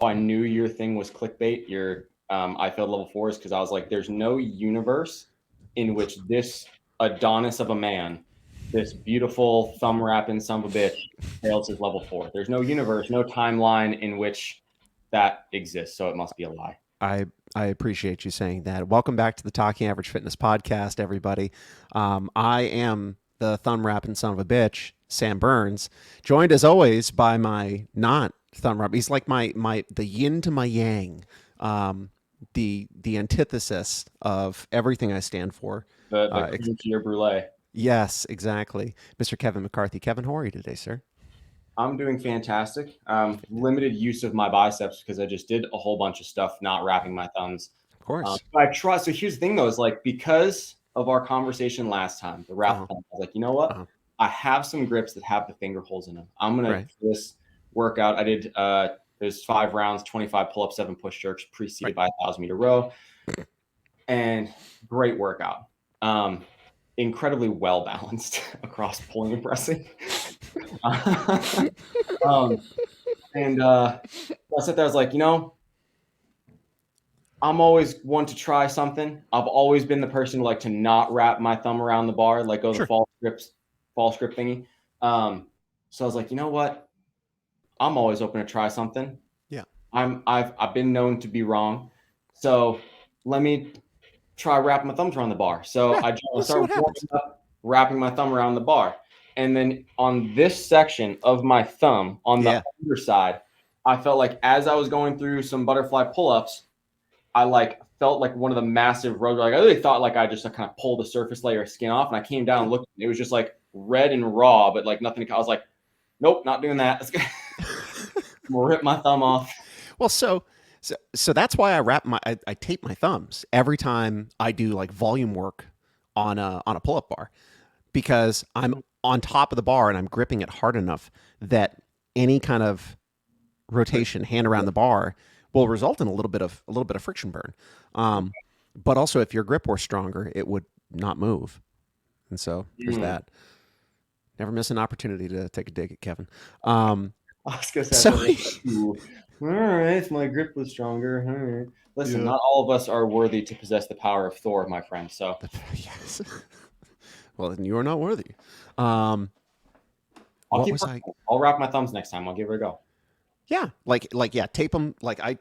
I knew your thing was clickbait, your I failed level 4s, because I was like, there's no universe in which this Adonis of a man, this beautiful thumb wrapping son of a bitch, fails his level 4. There's no universe, no timeline in which that exists. So it must be a lie. I I appreciate you saying that. Welcome back to the Talking Average Fitness podcast, everybody. I am the thumb wrapping son of a bitch, Sam Burns, joined as always by my not thumb wrap. He's like my the yin to my yang, the antithesis of everything I stand for. The Uh, ex- cream cheer brulee. yes, exactly, Mr. Kevin McCarthy. Kevin, how are you today, sir? I'm doing fantastic. Limited use of my biceps because I just did a whole bunch of stuff, not wrapping my thumbs. Of course. I try. So here's the thing, though, is like because of our conversation last time, the wrap Uh-huh. thumb, I was like, you know what? Uh-huh. I have some grips that have the finger holes in them. I'm gonna Right. do this workout. I did. There's 5 rounds, 25 pull-ups, 7 push jerks, preceded Right. by a 1,000-meter row, and great workout. Um, Incredibly well balanced across pulling and pressing. um, and I sat there. I was like, I'm always one to try something. I've always been the person to like to not wrap my thumb around the bar, like go the Sure. fall script thingy. So I was like, you know what? I'm always open to try something. Yeah. I've been known to be wrong. So let me try wrapping my thumbs around the bar. So Yeah. I Let's see started what happens. warming up, wrapping my thumb around the bar. And then on this section of my thumb, on the Yeah. underside, I felt like as I was going through some butterfly pull-ups, I like felt like one of the massive rows. Like I really thought like I just kind of pulled the surface layer of skin off, and I came down Yeah. and looked. It was just like red and raw, but like nothing. I was like, nope, not doing that. I'm gonna rip my thumb off. Well, so that's why I tape my thumbs every time I do like volume work on a pull up bar because I'm on top of the bar and I'm gripping it hard enough that any kind of rotation hand around the bar will result in a little bit of friction burn. Um, but also, if your grip were stronger, it would not move. And so there's Mm. that. Never miss an opportunity to take a dig at Kevin. Um, I was gonna say, I so thought, all right, my grip was stronger. All right. Listen, yeah, not all of us are worthy to possess the power of Thor, my friend. So yes. Well, then you are not worthy. Um, I'll what keep was I? working. I'll wrap my thumbs next time. I'll give it a go. Yeah, yeah, tape them. Like I,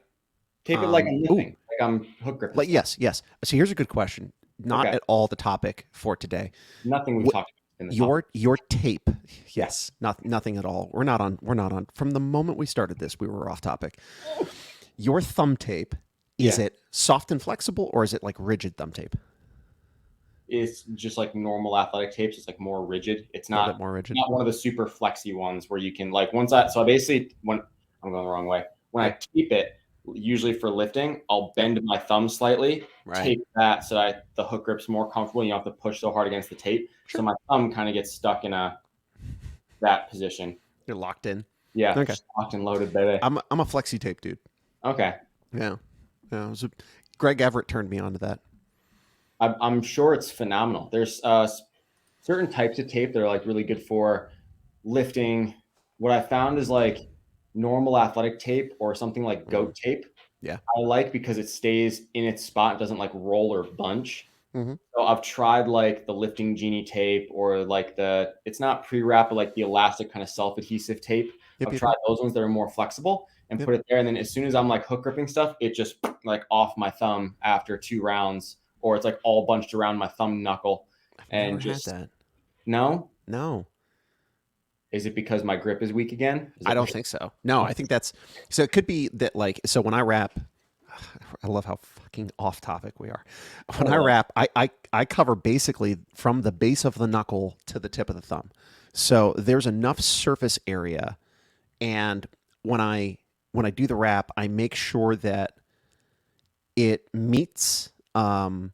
Tape it like I'm ooh, lifting, like I'm hook gripping like stuff. yes. So here's a good question. Not Okay. at all the topic for today. Nothing we've What talked about in the topic. your tape? Yeah. Yes, nothing at all. We're not on. From the moment we started this, we were off topic. Your thumb tape, is Yeah. it soft and flexible or is it like rigid thumb tape? It's just like normal athletic tapes. It's like more rigid. It's A little bit not more rigid. not one of the super flexy ones where you can like once I so I basically when I'm going the wrong way. When I Yeah. tape it, usually for lifting, I'll Yep. bend my thumb slightly, Right. tape that so that the hook grip's more comfortable. You don't have to push so hard against the tape. So Sure. my thumb kind of gets stuck in that position. You're locked in. Yeah, Okay. just locked and loaded, baby. I'm a flexi tape dude. Okay. Yeah. Yeah. Greg Everett turned me on to that. I'm sure it's phenomenal. There's certain types of tape that are like really good for lifting. What I found is like normal athletic tape or something like Mm, goat tape. yeah. I like because it stays in its spot, it doesn't like roll or bunch. Mm-hmm. So I've tried like the lifting genie tape or like it's not pre-wrap, but like the elastic kind of self-adhesive tape. Yep. I've Yep. tried Yep. those ones that are more flexible and Yep. put it there. And then as soon as I'm like hook gripping stuff, it just like off my thumb after 2 rounds, or it's like all bunched around my thumb knuckle. I've never And had just that. no. No, Is it because my grip is weak again? Is I that don't think so. No, I think that's so. It could be that like so when I wrap. I love how fucking off topic we are. When I oh, wrap, I cover basically from the base of the knuckle to the tip of the thumb. So there's enough surface area, and when I do the wrap, I make sure that it meets on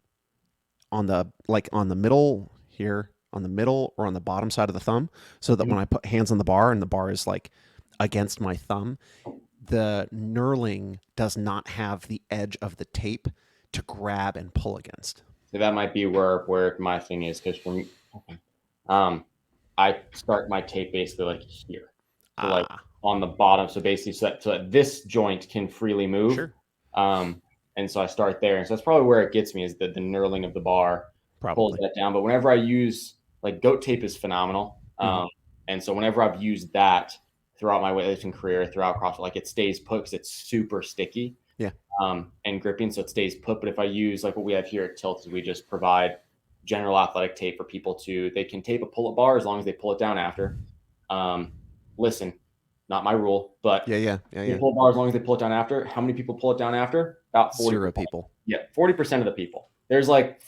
the middle here, on the middle or on the bottom side of the thumb, so that mhm. when I put hands on the bar and the bar is like against my thumb, the knurling does not have the edge of the tape to grab and pull against. So that might be where my thing is because for me, okay. um, I start my tape basically like here. So like Ah, on the bottom. So basically, so that this joint can freely move. Sure. And so I start there. And so that's probably where it gets me, is that the knurling of the bar pulls Probably. that down. But whenever I use, like, goat tape is phenomenal. And so whenever I've used that throughout my weightlifting career, throughout CrossFit, like, it stays put because it's super sticky. Yeah. And gripping, so it stays put. But if I use, like, what we have here at Tilt, is we just provide general athletic tape for people they can tape a pull-up bar as long as they pull it down after. Listen, not my rule, but Yeah. pull bar as long as they pull it down after. How many people pull it down after? About 40%. 0 people. Yeah, 40% of the people. There's like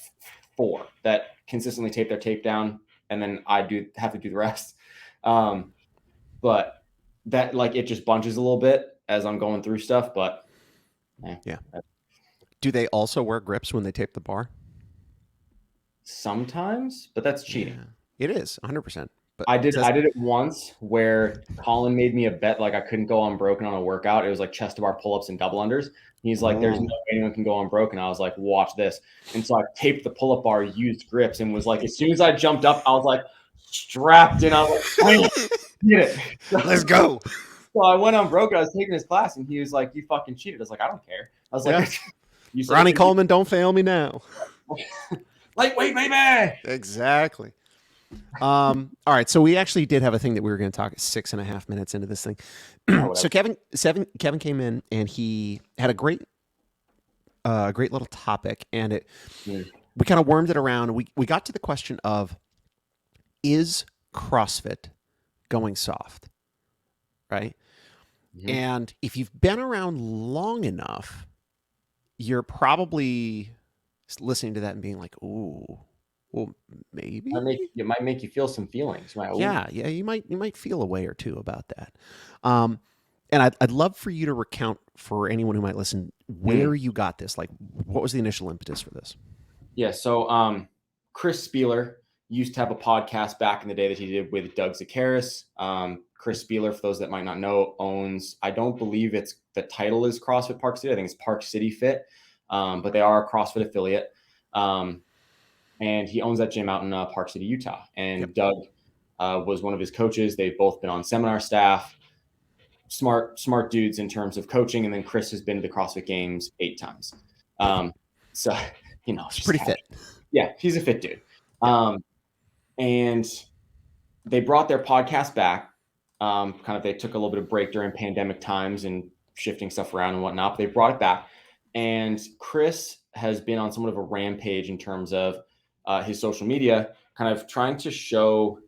4 that consistently tape their tape down, and then I have to do the rest. But that, like, it just bunches a little bit as I'm going through stuff. But yeah. Do they also wear grips when they tape the bar? Sometimes, but that's cheating. Yeah. It is 100%. But I did it once where Colin made me a bet, like, I couldn't go unbroken on a workout. It was like chest to bar pull-ups and double unders. He's like, there's no way anyone can go unbroken. I was like, watch this. And so I taped the pull-up bar, used grips, and was like, as soon as I jumped up, I was like strapped in. I was like, get it. Let's go. So I went unbroken. I was taking his class, and he was like, you fucking cheated. I was like, I don't care. I was like, Ronnie Coleman, don't fail me now. Lightweight, baby. Exactly. All right, so we actually did have a thing that we were going to talk 6.5 minutes into this thing. So Kevin came in, and he had a great little topic, and we kind of wormed it around. We got to the question of, is CrossFit going soft, right? Mm-hmm. And if you've been around long enough, you're probably listening to that and being like, ooh, well, maybe it might make you feel some feelings. Yeah, you might feel a way or two about that. And I'd love for you to recount, for anyone who might listen, where you got this. Like, what was the initial impetus for this? Yeah, so Chris Spieler used to have a podcast back in the day that he did with Doug Zakaris. Chris Spieler, for those that might not know, owns, I don't believe the title is CrossFit Park City. I think it's Park City Fit, but they are a CrossFit affiliate. And he owns that gym out in Park City, Utah. And Doug was one of his coaches. They've both been on seminar staff. Smart dudes in terms of coaching. And then Chris has been to the CrossFit Games 8 times. So, he's pretty fit. Yeah, he's a fit dude. And they brought their podcast back. They took a little bit of break during pandemic times and shifting stuff around and whatnot. But they brought it back. And Chris has been on somewhat of a rampage in terms of his social media, kind of trying to show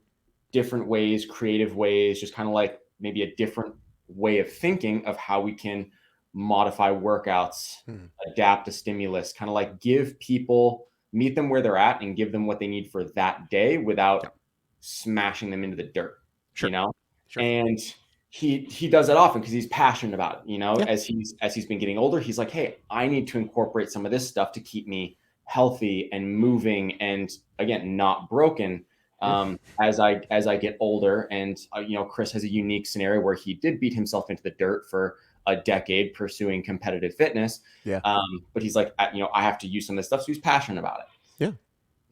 different ways, creative ways, just kind of like maybe a different way of thinking of how we can modify workouts, adapt to stimulus, kind of like meet them where they're at and give them what they need for that day without smashing them into the dirt, Sure. And he does that often because he's passionate about it. As he's been getting older, he's like, hey, I need to incorporate some of this stuff to keep me healthy and moving and, again, not broken as I get older. And Chris has a unique scenario where he did beat himself into the dirt for a decade pursuing competitive fitness. But he's like, I have to use some of this stuff. So he's passionate about it. Yeah.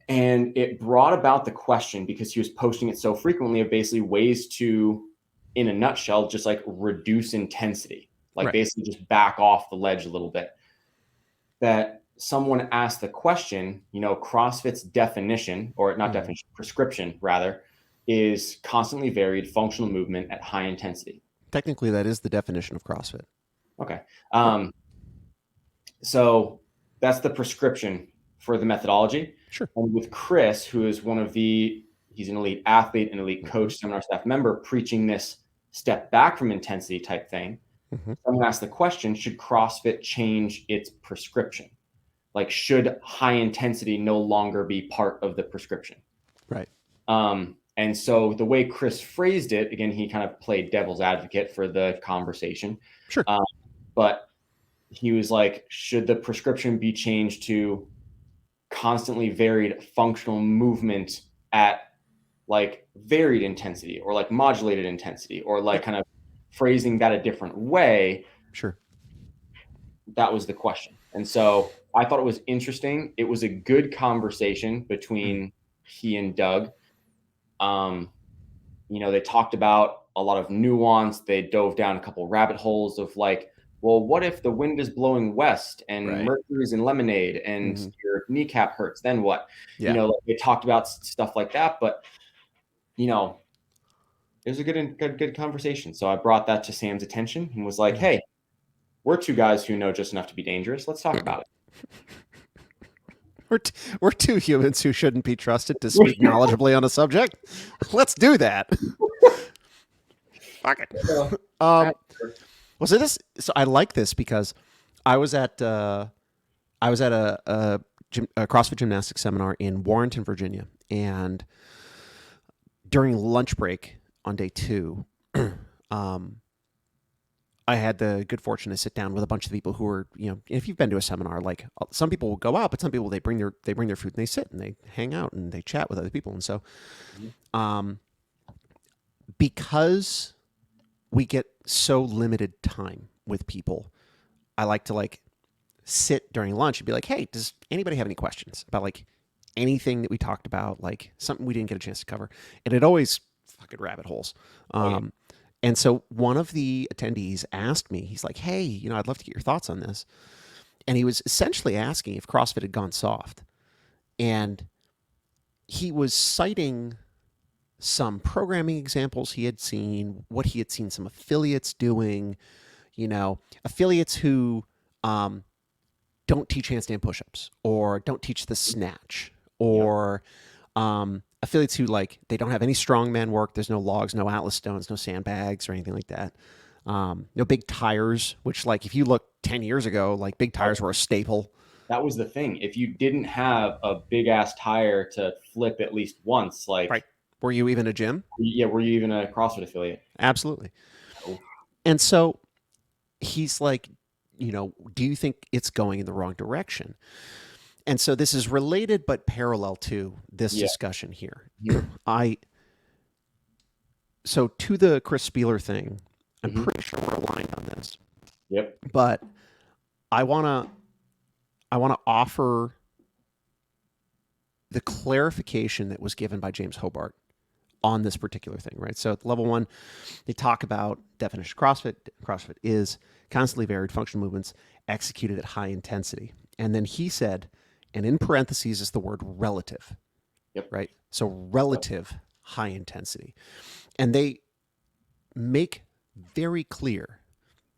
And it brought about the question, because he was posting it so frequently, of basically ways to, in a nutshell, just like reduce intensity, like basically just back off the ledge a little bit. That someone asked the question, CrossFit's definition, or not definition, prescription rather, is constantly varied functional movement at high intensity. Technically, that is the definition of CrossFit. Okay. So that's the prescription for the methodology. Sure. And with Chris, who is he's an elite athlete, an elite coach, seminar staff member, preaching this step back from intensity type thing, someone asked the question, should CrossFit change its prescription? Like, should high intensity no longer be part of the prescription? Right. And so the way Chris phrased it, again, he kind of played devil's advocate for the conversation. Sure. But he was like, should the prescription be changed to constantly varied functional movement at like varied intensity, or like modulated intensity, or like kind of phrasing that a different way? Sure. That was the question. And so I thought it was interesting. It was a good conversation between he and Doug. They talked about a lot of nuance. They dove down a couple rabbit holes of like, well, what if the wind is blowing west and Right. Mercury's in lemonade and Mm-hmm. your kneecap hurts? Then what? Yeah. Like they talked about stuff like that, but it was a good conversation. So I brought that to Sam's attention and was like, Yeah. hey, we're two guys who know just enough to be dangerous. Let's talk about We're two humans who shouldn't be trusted to speak it. knowledgeably on a subject. Let's do that. Fuck it. Uh, Well, so I like this because I was at a CrossFit gymnastics seminar in Warrenton, Virginia, and during lunch break on day 2, um, I had the good fortune to sit down with a bunch of people who were, if you've been to a seminar, like some people will go out, but some people they bring their food and they sit and they hang out and they chat with other people, and so, um, because we get so limited time with people, I like to sit during lunch and be like, hey, does anybody have any questions about like anything that we talked about, like something we didn't get a chance to cover? And it always fucking rabbit holes. And so one of the attendees asked me, he's like, hey, I'd love to get your thoughts on this. And he was essentially asking if CrossFit had gone soft. And he was citing some programming examples he had seen, what he had seen some affiliates doing, affiliates who don't teach handstand push-ups or don't teach the snatch, or affiliates who they don't have any strongman work. There's no logs, no Atlas stones, no sandbags or anything like that. No big tires, which if you look 10 years ago, big tires were a staple. That was the thing. If you didn't have a big ass tire to flip at least once, Right. Were you even a gym? Yeah, were you even a CrossFit affiliate? Absolutely. Oh. And so he's like, do you think it's going in the wrong direction? And so this is related but parallel to this discussion here. So to the Chris Spieler thing, I'm pretty sure we're aligned on this. Yep. But I want to offer the clarification that was given by James Hobart on this particular thing, right? So at level 1, they talk about definition of CrossFit. CrossFit is constantly varied functional movements executed at high intensity. And then he said, and in parentheses is the word relative. Yep. Right? So relative high intensity. And they make very clear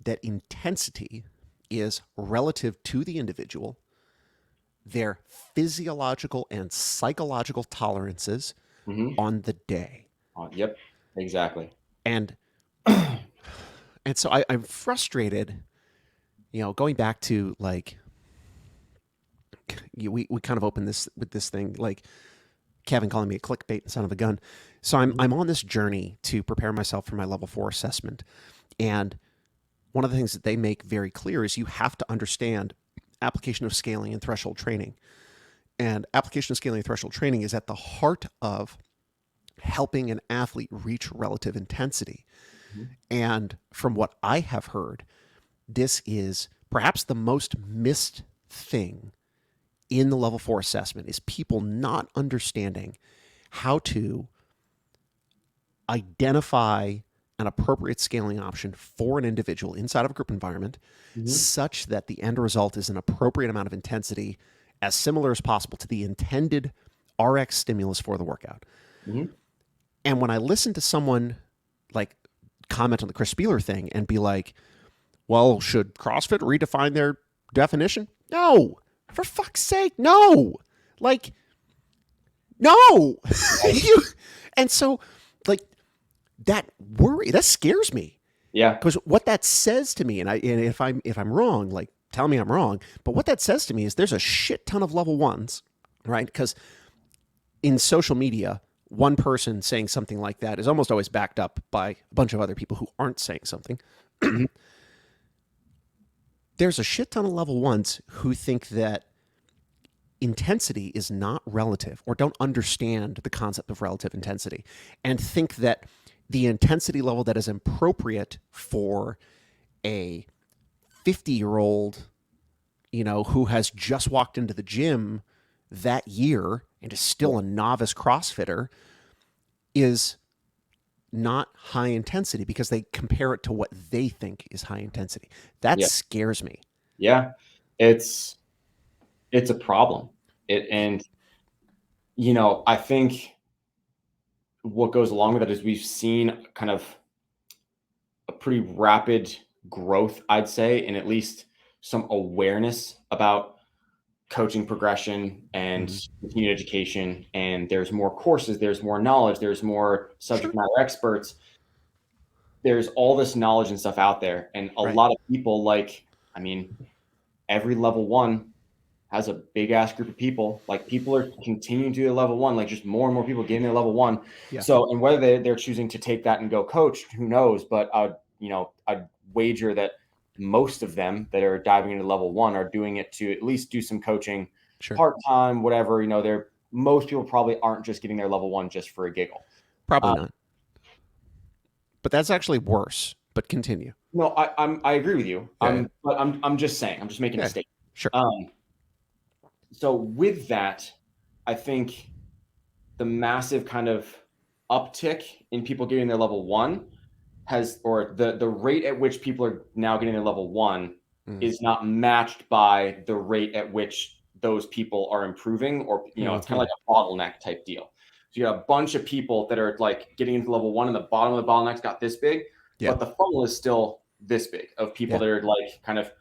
that intensity is relative to the individual, their physiological and psychological tolerances on the day. Yep, exactly. And so I'm frustrated, going back to we kind of opened this with this thing, Kevin calling me a clickbait and son of a gun. So I'm on this journey to prepare myself for my level 4 assessment. And one of the things that they make very clear is you have to understand application of scaling and threshold training. And application of scaling and threshold training is at the heart of helping an athlete reach relative intensity. And from what I have heard, this is perhaps the most missed thing in the level 4 assessment, is people not understanding how to identify an appropriate scaling option for an individual inside of a group environment, such that the end result is an appropriate amount of intensity as similar as possible to the intended RX stimulus for the workout. And when I listen to someone comment on the Chris Spieler thing and be like, well, should CrossFit redefine their definition? No, for fuck's sake, no. No. And so that scares me. Yeah. Because what that says to me, and if I'm wrong, tell me I'm wrong, but what that says to me is there's a shit ton of level 1s, right? Because in social media, one person saying something like that is almost always backed up by a bunch of other people who aren't saying something. There's a shit ton of level 1s who think that intensity is not relative, or don't understand the concept of relative intensity, and think that the intensity level that is appropriate for a 50-year-old, who has just walked into the gym that year and is still a novice CrossFitter, is not high intensity because they compare it to what they think is high intensity. That Yeah. scares me. Yeah. It's a problem. And I think what goes along with it is we've seen kind of a pretty rapid growth, I'd say, and at least some awareness about coaching progression and Mm-hmm. continued education. And there's more courses, there's more knowledge, there's more Sure. subject matter experts. There's all this knowledge and stuff out there. And a Right. lot of people, like, I mean, every level one has a big ass group of people. Like, people are continuing to do level one, like just more and more people getting their level one. Yeah. So, and whether they're choosing to take that and go coach, who knows? But I'd wager that most of them that are diving into level one are doing it to at least do some coaching Sure. part time, whatever. Most people probably aren't just getting their level one just for a giggle. Probably not. But that's actually worse. But continue. No, I agree with you. Yeah. But I'm just saying. I'm just making a Yeah. statement. Sure. So with that, I think the massive kind of uptick in people getting their level one or the rate at which people are now getting their level one is not matched by the rate at which those people are improving, or it's kind of like a bottleneck type deal. So you got a bunch of people that are like getting into level one, and the bottom of the bottleneck's got this big, Yeah. but the funnel is still this big of people Yeah. that are like kind of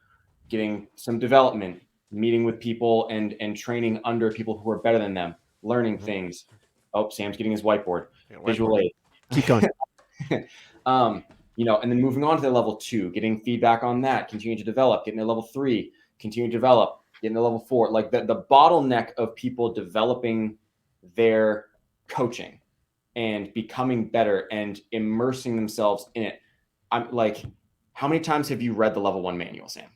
getting some development, meeting with people and training under people who are better than them, learning things. Oh, Sam's getting his whiteboard. Visual aid. Keep going. And then moving on to their level two, getting feedback on that, continuing to develop, getting their level three, continuing to develop, getting their level four. Like the bottleneck of people developing their coaching and becoming better and immersing themselves in it. I'm like, how many times have you read the level one manual, Sam?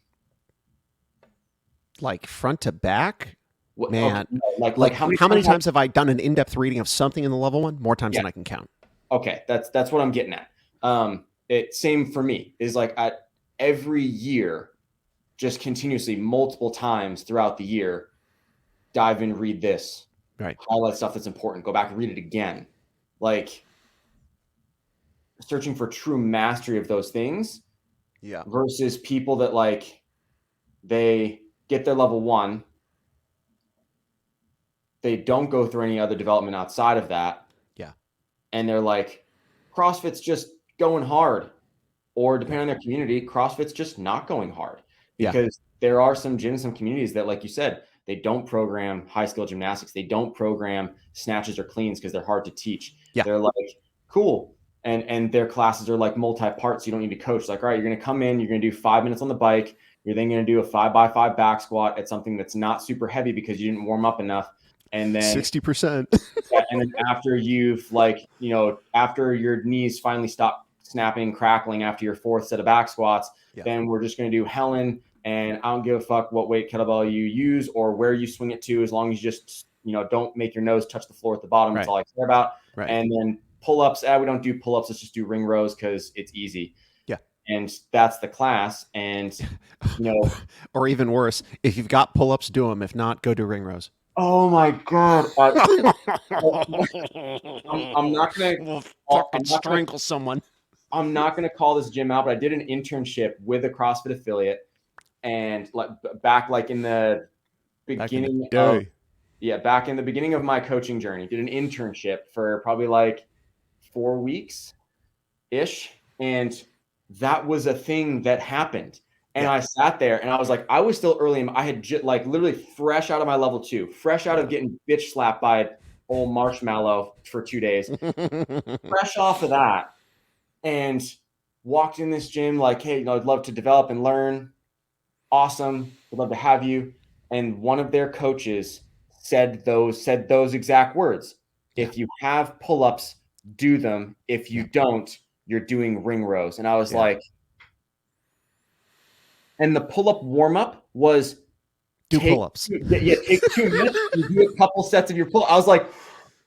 Like front to back? Man. Okay, like how many times have I done an in-depth reading of something in the level one? More times than I can count. Okay, that's what I'm getting at. Same for me is like at every year, just continuously multiple times throughout the year, dive in, read this, right, highlight stuff that's important, go back and read it again. Like searching for true mastery of those things. Yeah. Versus people that like they get their level one, they don't go through any other development outside of that. Yeah. And they're like, CrossFit's just going hard. Or depending on their community, CrossFit's just not going hard. Because there are some gyms, some communities that, like you said, they don't program high skill gymnastics. They don't program snatches or cleans because they're hard to teach. Yeah. They're like, cool. And their classes are like multi-part, so you don't need to coach. Like, all right, you're going to come in, you're going to do 5 minutes on the bike. You're then going to do a 5x5 back squat at something that's not super heavy because you didn't warm up enough. And then 60%. and then after you've after your knees finally stop snapping, crackling after your fourth set of back squats, then we're just going to do Helen. And I don't give a fuck what weight kettlebell you use or where you swing it to, as long as you just, don't make your nose touch the floor at the bottom. That's all I care about. Right. And then pull-ups. We don't do pull-ups. Let's just do ring rows because it's easy. Yeah. And that's the class. And, or even worse, if you've got pull-ups, do them. If not, go do ring rows. Oh my God. I'm not going to fucking strangle someone. I'm not going to call this gym out, but I did an internship with a CrossFit affiliate, and back in the beginning back in the beginning of my coaching journey, did an internship for probably like 4 weeks ish. And that was a thing that happened. And I sat there and I was like, I was still early. I had literally fresh out of my level two, fresh out of getting bitch slapped by old marshmallow for 2 days, fresh off of that. And walked in this gym like, hey, I'd love to develop and learn. Awesome. Would love to have you. And one of their coaches said those exact words. If you have pull-ups, do them. If you don't, you're doing ring rows. And I was like, and the pull-up warm-up was do pull-ups. Take 2 minutes, you do a couple sets of your pull. I was like,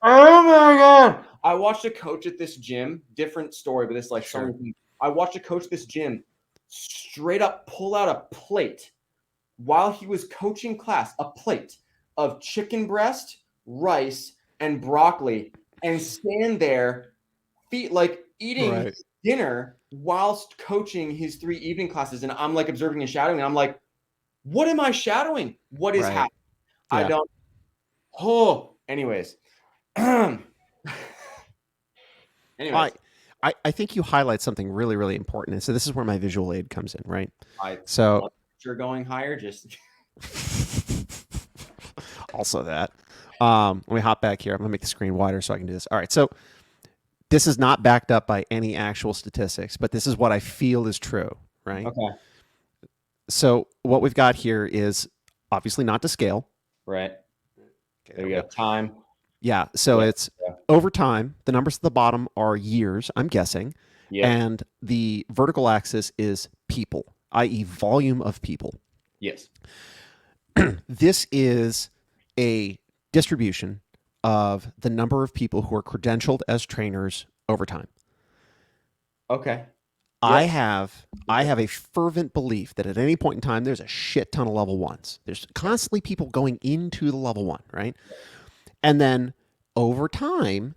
oh my God. I watched a coach at this gym, different story, but this I watched a coach at this gym straight up pull out a plate while he was coaching class, a plate of chicken breast, rice, and broccoli, and stand there feet, like eating Right. dinner whilst coaching his 3 evening classes. And I'm like observing and shadowing. And I'm like, what am I shadowing? What is Right. happening? I Yeah. don't. Oh, anyways. I, anyways, I think you highlight something really, really important. And so this is where my visual aid comes in, right? I So blood pressure going higher. Just also that. Let me hop back here. I'm gonna make the screen wider so I can do this. All right. So this is not backed up by any actual statistics, but this is what I feel is true, right? okay. So what we've got here is obviously not to scale. Right. Okay, There there we we go. go. Time. Yeah. So Yeah. it's Yeah. over time. The numbers at the bottom are years, I'm guessing. Yep. And the vertical axis is people, i.e., volume of people. Yes. This is a distribution of the number of people who are credentialed as trainers over time. Okay. I Yep. have I have a fervent belief that at any point in time there's a shit ton of level ones. There's constantly people going into the level one, right? And then over time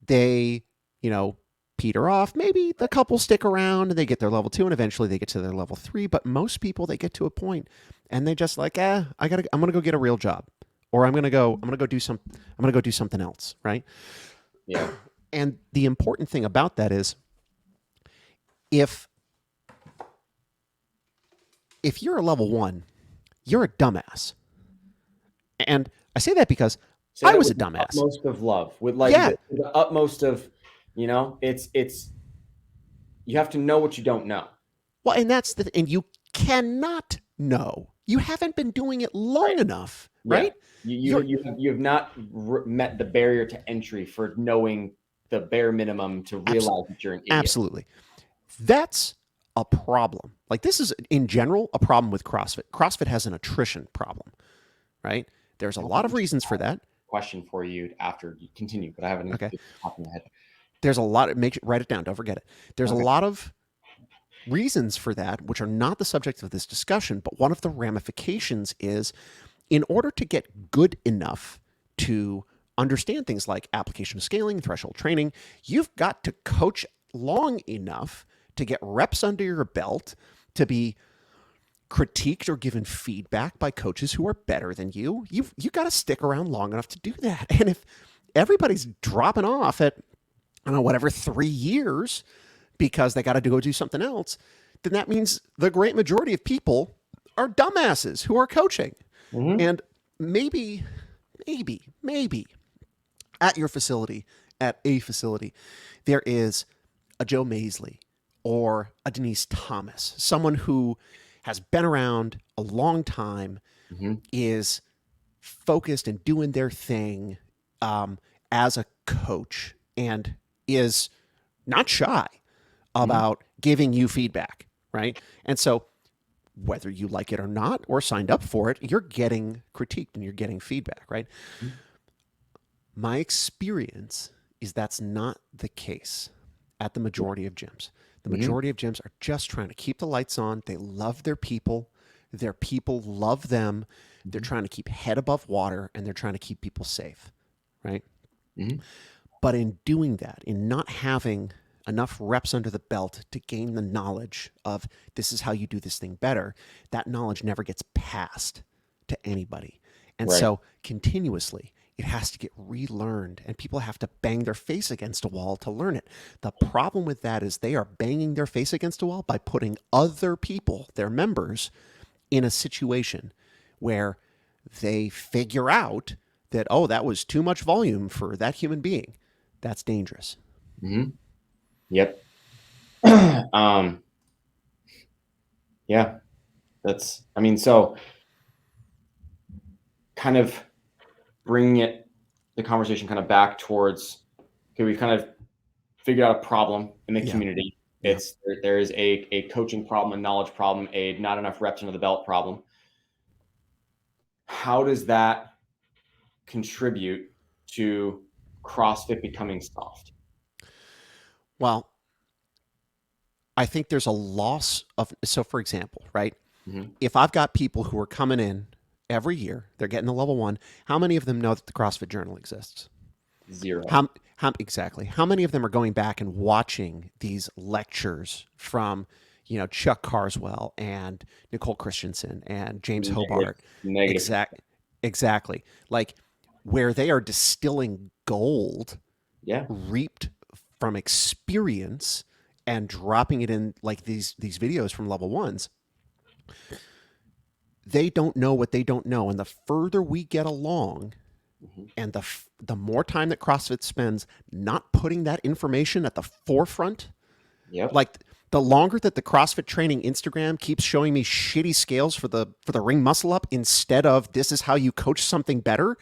they, you know, peter off. Maybe the couple stick around and they get their level 2 and eventually they get to their level 3, but most people they get to a point and they just like, I'm going to go get a real job or I'm going to go do something else, right? Yeah. And the important thing about that is if you're a level 1, you're a dumbass. And I say that because Say I that was a with the dumbass. utmost of love, with like Yeah. the utmost of, it's you have to know what you don't know. Well, and you cannot know. You haven't been doing it long Right. enough, Yeah. right? You You're you have, you have not met the barrier to entry for knowing the bare minimum to abs- realize that you're an idiot. absolutely. That's a problem. Like this is in general a problem with CrossFit. CrossFit has an attrition problem, right? There's a I have lot an of reasons for interesting that. question for you after you continue, but I have an Okay. top in my head. There's a lot. Write it down. Don't forget it. There's a Okay. lot of reasons for that, which are not the subject of this discussion, but one of the ramifications is in order to get good enough to understand things like application of scaling, threshold training, you've got to coach long enough to get reps under your belt, to be critiqued or given feedback by coaches who are better than you. You got to stick around long enough to do that. And if everybody's dropping off at I don't know whatever 3 years because they got to go do something else, then that means the great majority of people are dumbasses who are coaching. Mm-hmm. And maybe, maybe at your facility, at a facility, there is a Joe Maisley or a Denise Thomas, someone who has been around a long time, Mm-hmm. is focused and doing their thing as a coach, and is not shy Mm-hmm. about giving you feedback, right? And so whether you like it or not or signed up for it, you're getting critiqued and you're getting feedback, right? My experience is that's not the case at the majority of gyms. The Mm-hmm. majority of gyms are just trying to keep the lights on. They love their people. Their people love them. They're Mm-hmm. trying to keep head above water and they're trying to keep people safe, right? Mm-hmm. But in doing that, in not having enough reps under the belt to gain the knowledge of this is how you do this thing better, that knowledge never gets passed to anybody. And Right. so continuously, it has to get relearned and people have to bang their face against a wall to learn it. The problem with that is they are banging their face against a wall by putting other people, their members, in a situation where they figure out that, oh, that was too much volume for that human being. That's dangerous. Mm-hmm. Yep. um. Yeah. That's. I mean, so kind of bringing the conversation kind of back towards. Okay, we've kind of figured out a problem in the Yeah. community. Yeah. There is a coaching problem, a knowledge problem, a not enough reps under the belt problem. How does that contribute to CrossFit becoming soft? Well, I think there's a loss of, so for example, right? Mm-hmm. If I've got people who are coming in every year, they're getting the level 1, how many of them know that the CrossFit Journal exists? Zero. How Exactly. How many of them are going back and watching these lectures from, Chuck Carswell and Nicole Christensen and James Negative. Hobart? Negative. Exactly. Like where they are distilling gold Yeah. reaped from experience and dropping it in like these videos from level ones. They don't know what they don't know, and the further we get along, Hmm. and the more time that CrossFit spends not putting that information at the forefront, Yep. like the longer that the CrossFit training Instagram keeps showing me shitty scales for the ring muscle up instead of this is how you coach something better,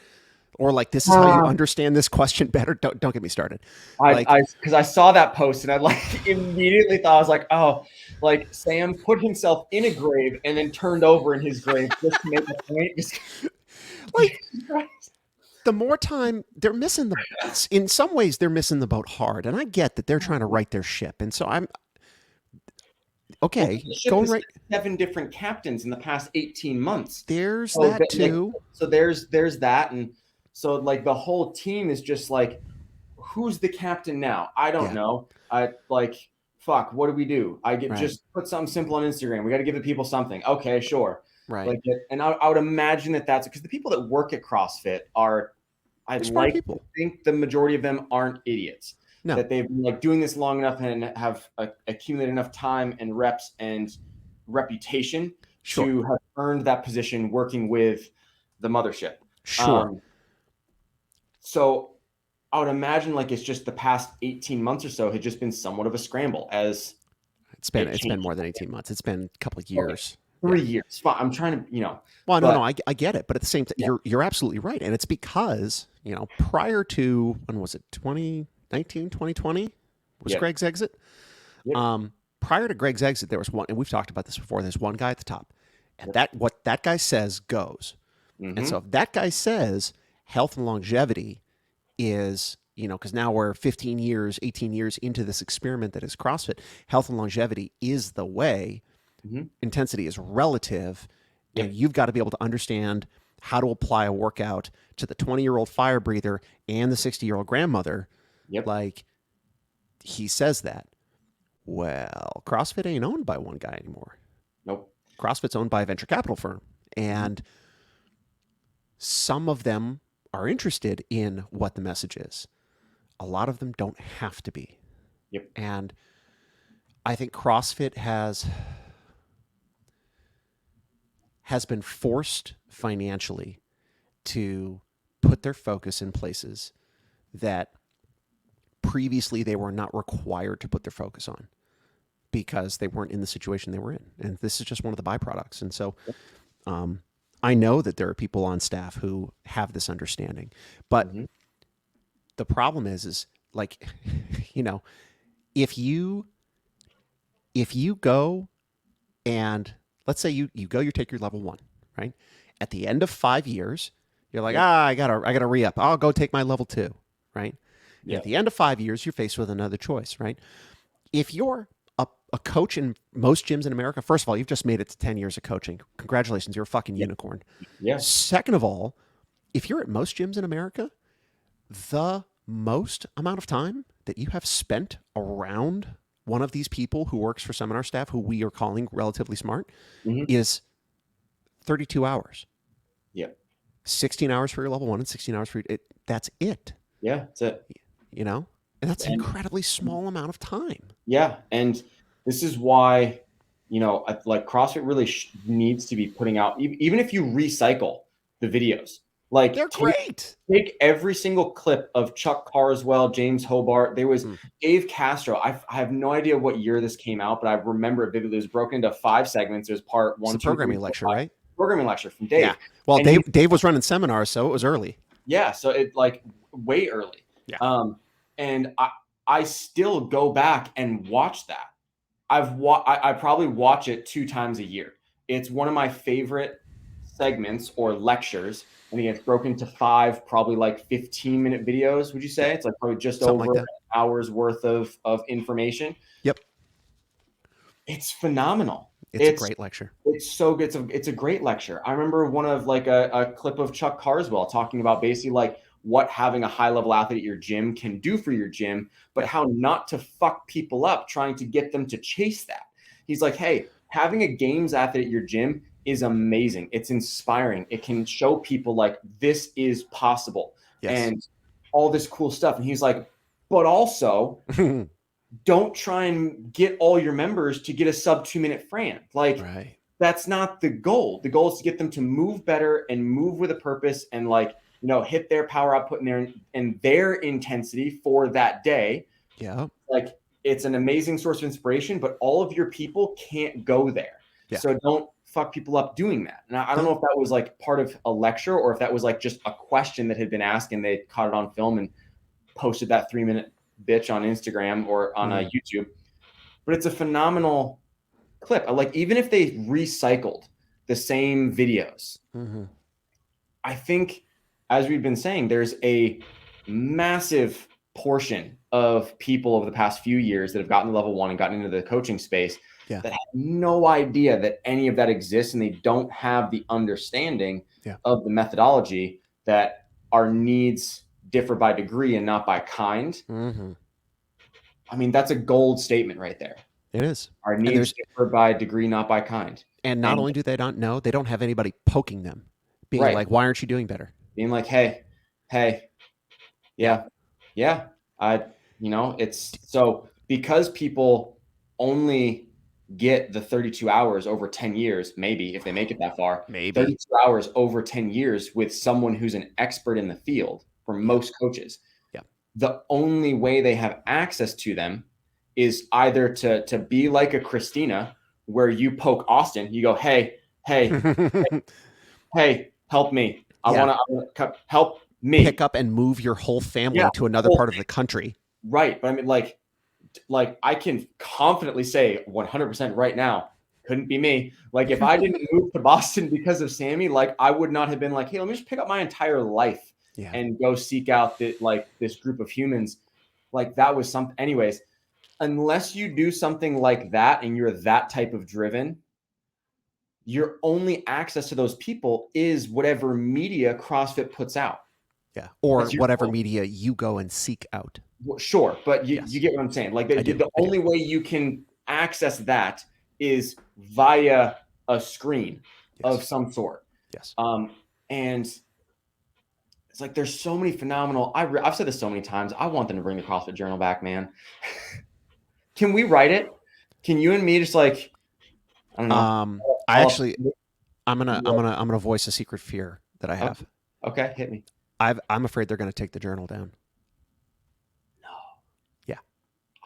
or like this is how you understand this question better. Don't get me started. Like Because I saw that post and I like immediately thought I was like, oh, like Sam put himself in a grave and then turned over in his grave just to make a point. like the more time they're missing the in some ways they're missing the boat hard, and I get that they're trying to right their ship, and so I'm Well, okay the ship going has right. had 7 different captains in the past 18 months. There's So that that, like, too. so there's that, and so like the whole team is just like, who's the captain now? I don't Yeah, know. I like, fuck. What do we do? I get right, just put something simple on Instagram. We got to give the people something. Okay, sure. right. Like, and I would imagine that that's because the people that work at CrossFit are, They're I'd smart like to people. think the majority of them aren't idiots. No, That they've been like doing this long enough and have accumulated enough time and reps and reputation sure, to have earned that position working with the mothership. sure. Um, so I would imagine like it's just the past 18 months or so had just been somewhat of a scramble as it It's been changed. more than 18 months. It's been a couple of Okay, years. Yeah. 3 years. Fine. I'm trying to, Well, no, but I get it, but at the same time, yeah, you're absolutely right, and it's because prior to when was it 2019 2020 was yeah, Greg's exit. yep, Um, Prior to Greg's exit, there was one, and we've talked about this before. There's one guy at the top, and yep. what that guy says goes. And so Mm-hmm. if that guy says health and longevity is, because now we're 15 years, 18 years into this experiment that is CrossFit, health and longevity is the way. Mm-hmm. Intensity is relative, and Yep, you've got to be able to understand how to apply a workout to the 20-year-old fire breather and the 60-year-old grandmother. yep. Like he says that. Well, CrossFit ain't owned by one guy anymore. Nope. CrossFit's owned by a venture capital firm. Mm-hmm. And some of them are interested in what the message is. A lot of them don't have to be. Yep. And I think CrossFit has been forced financially to put their focus in places that previously they were not required to put their focus on because they weren't in the situation they were in. And this is just one of the byproducts. And so um, I know that there are people on staff who have this understanding. But Mm-hmm. the problem is like, if you go and let's say you take your level 1, right? At the end of 5 years, you're like, Yep. I gotta re-up. I'll go take my level 2, right? And at Yep. the end of 5 years, you're faced with another choice, right? If you're a coach in most gyms in America, first of all, you've just made it to 10 years of coaching. Congratulations, you're a fucking Yep. unicorn. Yeah. Second of all, if you're at most gyms in America, the most amount of time that you have spent around one of these people who works for seminar staff, who we are calling relatively smart, Mm-hmm. is 32 hours. Yep. 16 hours for your level 1 and 16 hours for it. That's it, Yeah. That's it. And that's an And incredibly small amount of time. yeah, and this is why, like CrossFit really needs to be putting out, even if you recycle the videos, like They're great. take every single clip of Chuck Carswell, James Hobart. There was Mm. Dave Castro. I have no idea what year this came out, but I remember it vividly. It was broken into 5 segments. There's part It's 1, the 2, 3, programming 4, lecture, 5. right? Programming lecture from Yeah. Dave. Well, And he, Dave was running seminars, so it was early. yeah, so it like way early. Yeah. And I still go back and watch that. I probably watch it 2 times a year. It's one of my favorite segments or lectures. And again, it's broken into 5, probably like 15-minute videos. Would you say Yep. it's like probably just Something like over an that. hour's worth of information? Yep. It's phenomenal. It's a great lecture. It's so good. It's a great lecture. I remember one of like a clip of Chuck Carswell talking about basically like what having a high level athlete at your gym can do for your gym, but how not to fuck people up trying to get them to chase that. He's like, hey, having a games athlete at your gym is amazing. It's inspiring. It can show people like this is possible and all this cool stuff. And he's like, but also don't try and get all your members to get a sub 2 minute Fran. Like that's not the goal. The goal is to get them to move better and move with a purpose and like, hit their power output and their intensity for that day. Yeah. Like it's an amazing source of inspiration, but all of your people can't go there. Yeah. So don't fuck people up doing that. And I don't know if that was like part of a lecture or if that was like just a question that had been asked and they caught it on film and posted that 3-minute bitch on Instagram or on YouTube. But it's a phenomenal clip. Like even if they recycled the same videos, I think, as we've been saying, there's a massive portion of people over the past few years that have gotten to level 1 and gotten into the coaching space that have no idea that any of that exists, and they don't have the understanding of the methodology that our needs differ by degree and not by kind. I mean, that's a gold statement right there. It is. Our needs differ by degree, not by kind. And not only do they not know, they don't have anybody poking them, being like, why aren't you doing better? Being like, hey, it's so because people only get the 32 hours over 10 years, maybe if they make it that far, 32 hours over 10 years with someone who's an expert in the field for most coaches. The only way they have access to them is either to be like a Christina, where you poke Austin, you go, hey, help me. I want to help me. Pick up and move your whole family to another part of the country. Right. But I mean, like I can confidently say 100% right now, couldn't be me. Like if I didn't move to Boston because of Sammy, like I would not have been like, hey, let me just pick up my entire life and go seek out this group of humans. Like that was something. Anyways, unless you do something like that and you're that type of driven, your only access to those people is whatever media CrossFit puts out. Yeah. Or whatever media you go and seek out. Well, sure. But you get what I'm saying? Like the only way you can access that is via a screen of some sort. Yes. And it's like, there's so many phenomenal, I've said this so many times. I want them to bring the CrossFit Journal back, man. Can we write it? Can you and me just like, I don't know. I'm gonna voice a secret fear that I have. Okay, hit me. I'm afraid they're going to take the journal down. No. Yeah.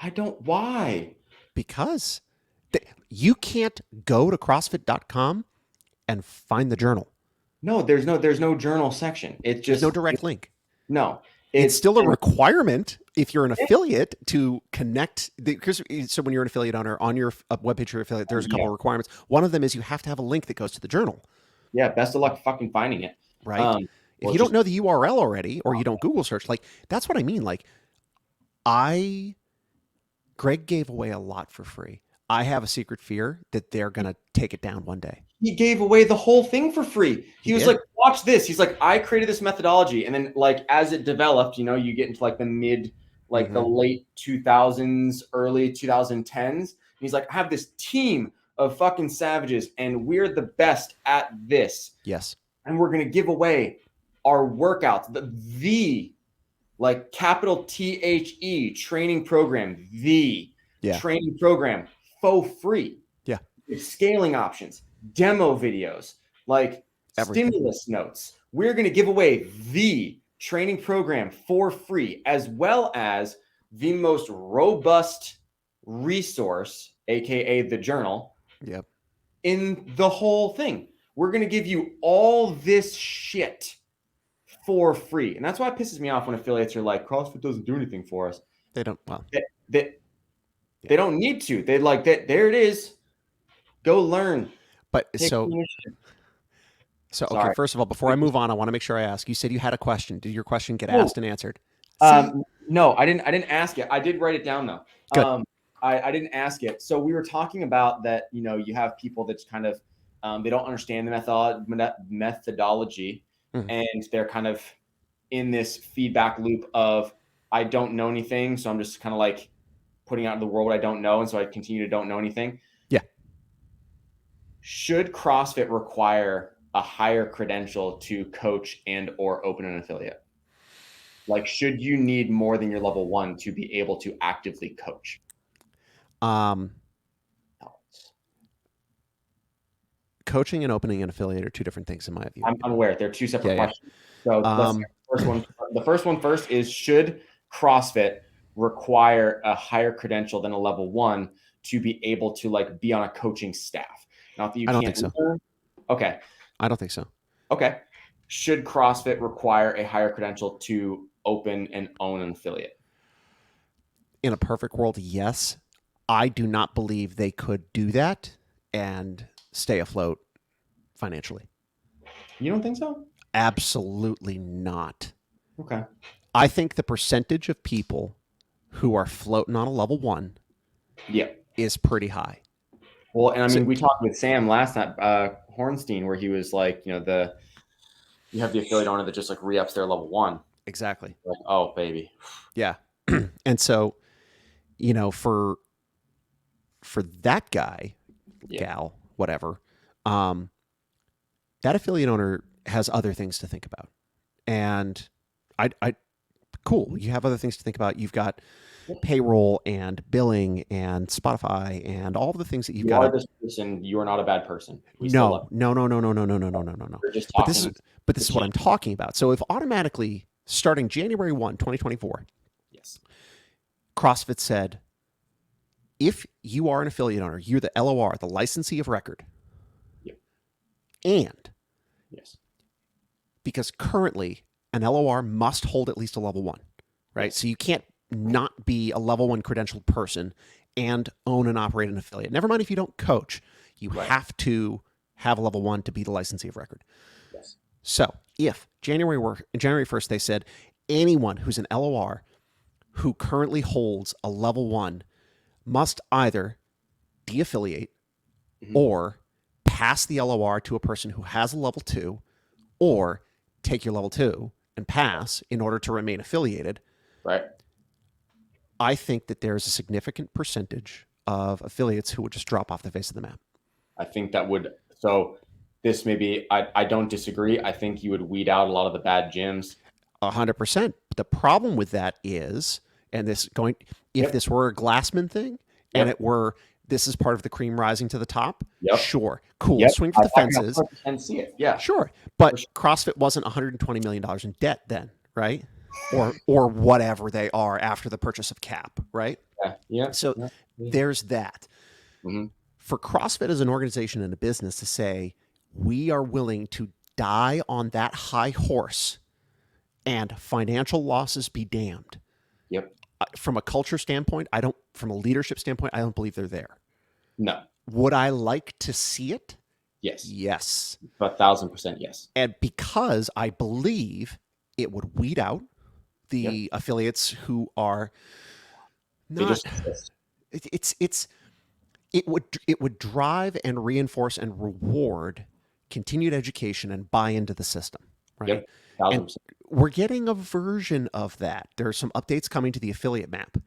I don't. Why? Because you can't go to CrossFit.com and find the journal. No, there's no journal section. It's just no direct link. No. It's still a requirement if you're an affiliate to connect. So when you're an affiliate owner on your webpage, your affiliate, there's a couple of requirements. One of them is you have to have a link that goes to the journal. Yeah. Best of luck fucking finding it. Right. If you don't know the URL already, or you don't Google search, like that's what I mean. Like Greg gave away a lot for free. I have a secret fear that they're going to take it down one day. He gave away the whole thing for free. He was like, watch this. He's like, I created this methodology. And then like, as it developed, you get into like the the late 2000s, early 2010s. And he's like, I have this team of fucking savages and we're the best at this. Yes. And we're going to give away our workouts, the like capital THE training program, training program for free. Yeah. Scaling options, demo videos, like stimulus notes. We're going to give away the training program for free, as well as the most robust resource, aka the journal. Yep. In the whole thing. We're going to give you all this shit for free. And that's why it pisses me off when affiliates are like, CrossFit doesn't do anything for us. They don't. Well, they don't need to. They like that. There it is. Go learn. But okay, first of all, before I move on, I want to make sure I ask. You said you had a question. Did your question get asked and answered? No, I didn't ask it. I did write it down though. Good. I didn't ask it. So we were talking about that, you have people that's kind of they don't understand the methodology and they're kind of in this feedback loop of I don't know anything, so I'm just kind of like putting out in the world what I don't know, and so I continue to don't know anything. Yeah. Should CrossFit require a higher credential to coach and or open an affiliate? Like, should you need more than your level 1 to be able to actively coach? Coaching and opening an affiliate are two different things in my view. I'm aware they're two separate Yeah, questions. So let's the first one first is, should CrossFit require a higher credential than a level 1 to be able to like be on a coaching staff? Not that you I don't can't think so. learn. Okay. I don't think so. Okay. Should CrossFit require a higher credential to open and own an affiliate? In a perfect world, yes. I do not believe they could do that and stay afloat financially. You don't think so? Absolutely not. Okay. I think the percentage of people who are floating on a level 1 is pretty high. Well, and I mean, we talked with Sam last night, Hornstein, where he was like, you have the affiliate owner that just like re-ups their level 1. Exactly. Like, oh, baby. Yeah. And so, for that guy, gal, whatever, that affiliate owner has other things to think about. And cool. You have other things to think about. You've got payroll and billing and Spotify and all the things that you've got. You are this person. You are not a bad person. No. We're just talking. But this is what I'm talking about. So if automatically starting January 1, 2024, yes, CrossFit said, if you are an affiliate owner, you're the LOR, the licensee of record. Yep. And yes, because currently an LOR must hold at least a level 1, right? Yes. So you can't not be a level 1 credentialed person and own and operate an affiliate. Never mind if you don't coach, you have to have a level 1 to be the licensee of record. Yes. So if January 1st, they said anyone who's an LOR who currently holds a level 1 must either de-affiliate or pass the LOR to a person who has a level 2, or take your level 2 and pass in order to remain affiliated. Right. I think that there's a significant percentage of affiliates who would just drop off the face of the map. I think that would, so this maybe, I don't disagree. I think you would weed out a lot of the bad gyms. 100%. The problem with that is, and this going, if this were a Glassman thing and it were, this is part of the cream rising to the top, sure, cool, swing for the fences. And see it, yeah. Sure, but CrossFit wasn't $120 million in debt then, right? Or whatever they are after the purchase of Cap, right? Yeah. So there's that. Mm-hmm. For CrossFit as an organization and a business to say, we are willing to die on that high horse and financial losses be damned. Yep. From a culture standpoint, from a leadership standpoint, I don't believe they're there. No. Would I like to see it? Yes. Yes. 1,000% yes. And because I believe it would weed out the affiliates who are not. It would drive and reinforce and reward continued education and buy into the system, right? Yep. 1,000%. And we're getting a version of that. There are some updates coming to the affiliate map,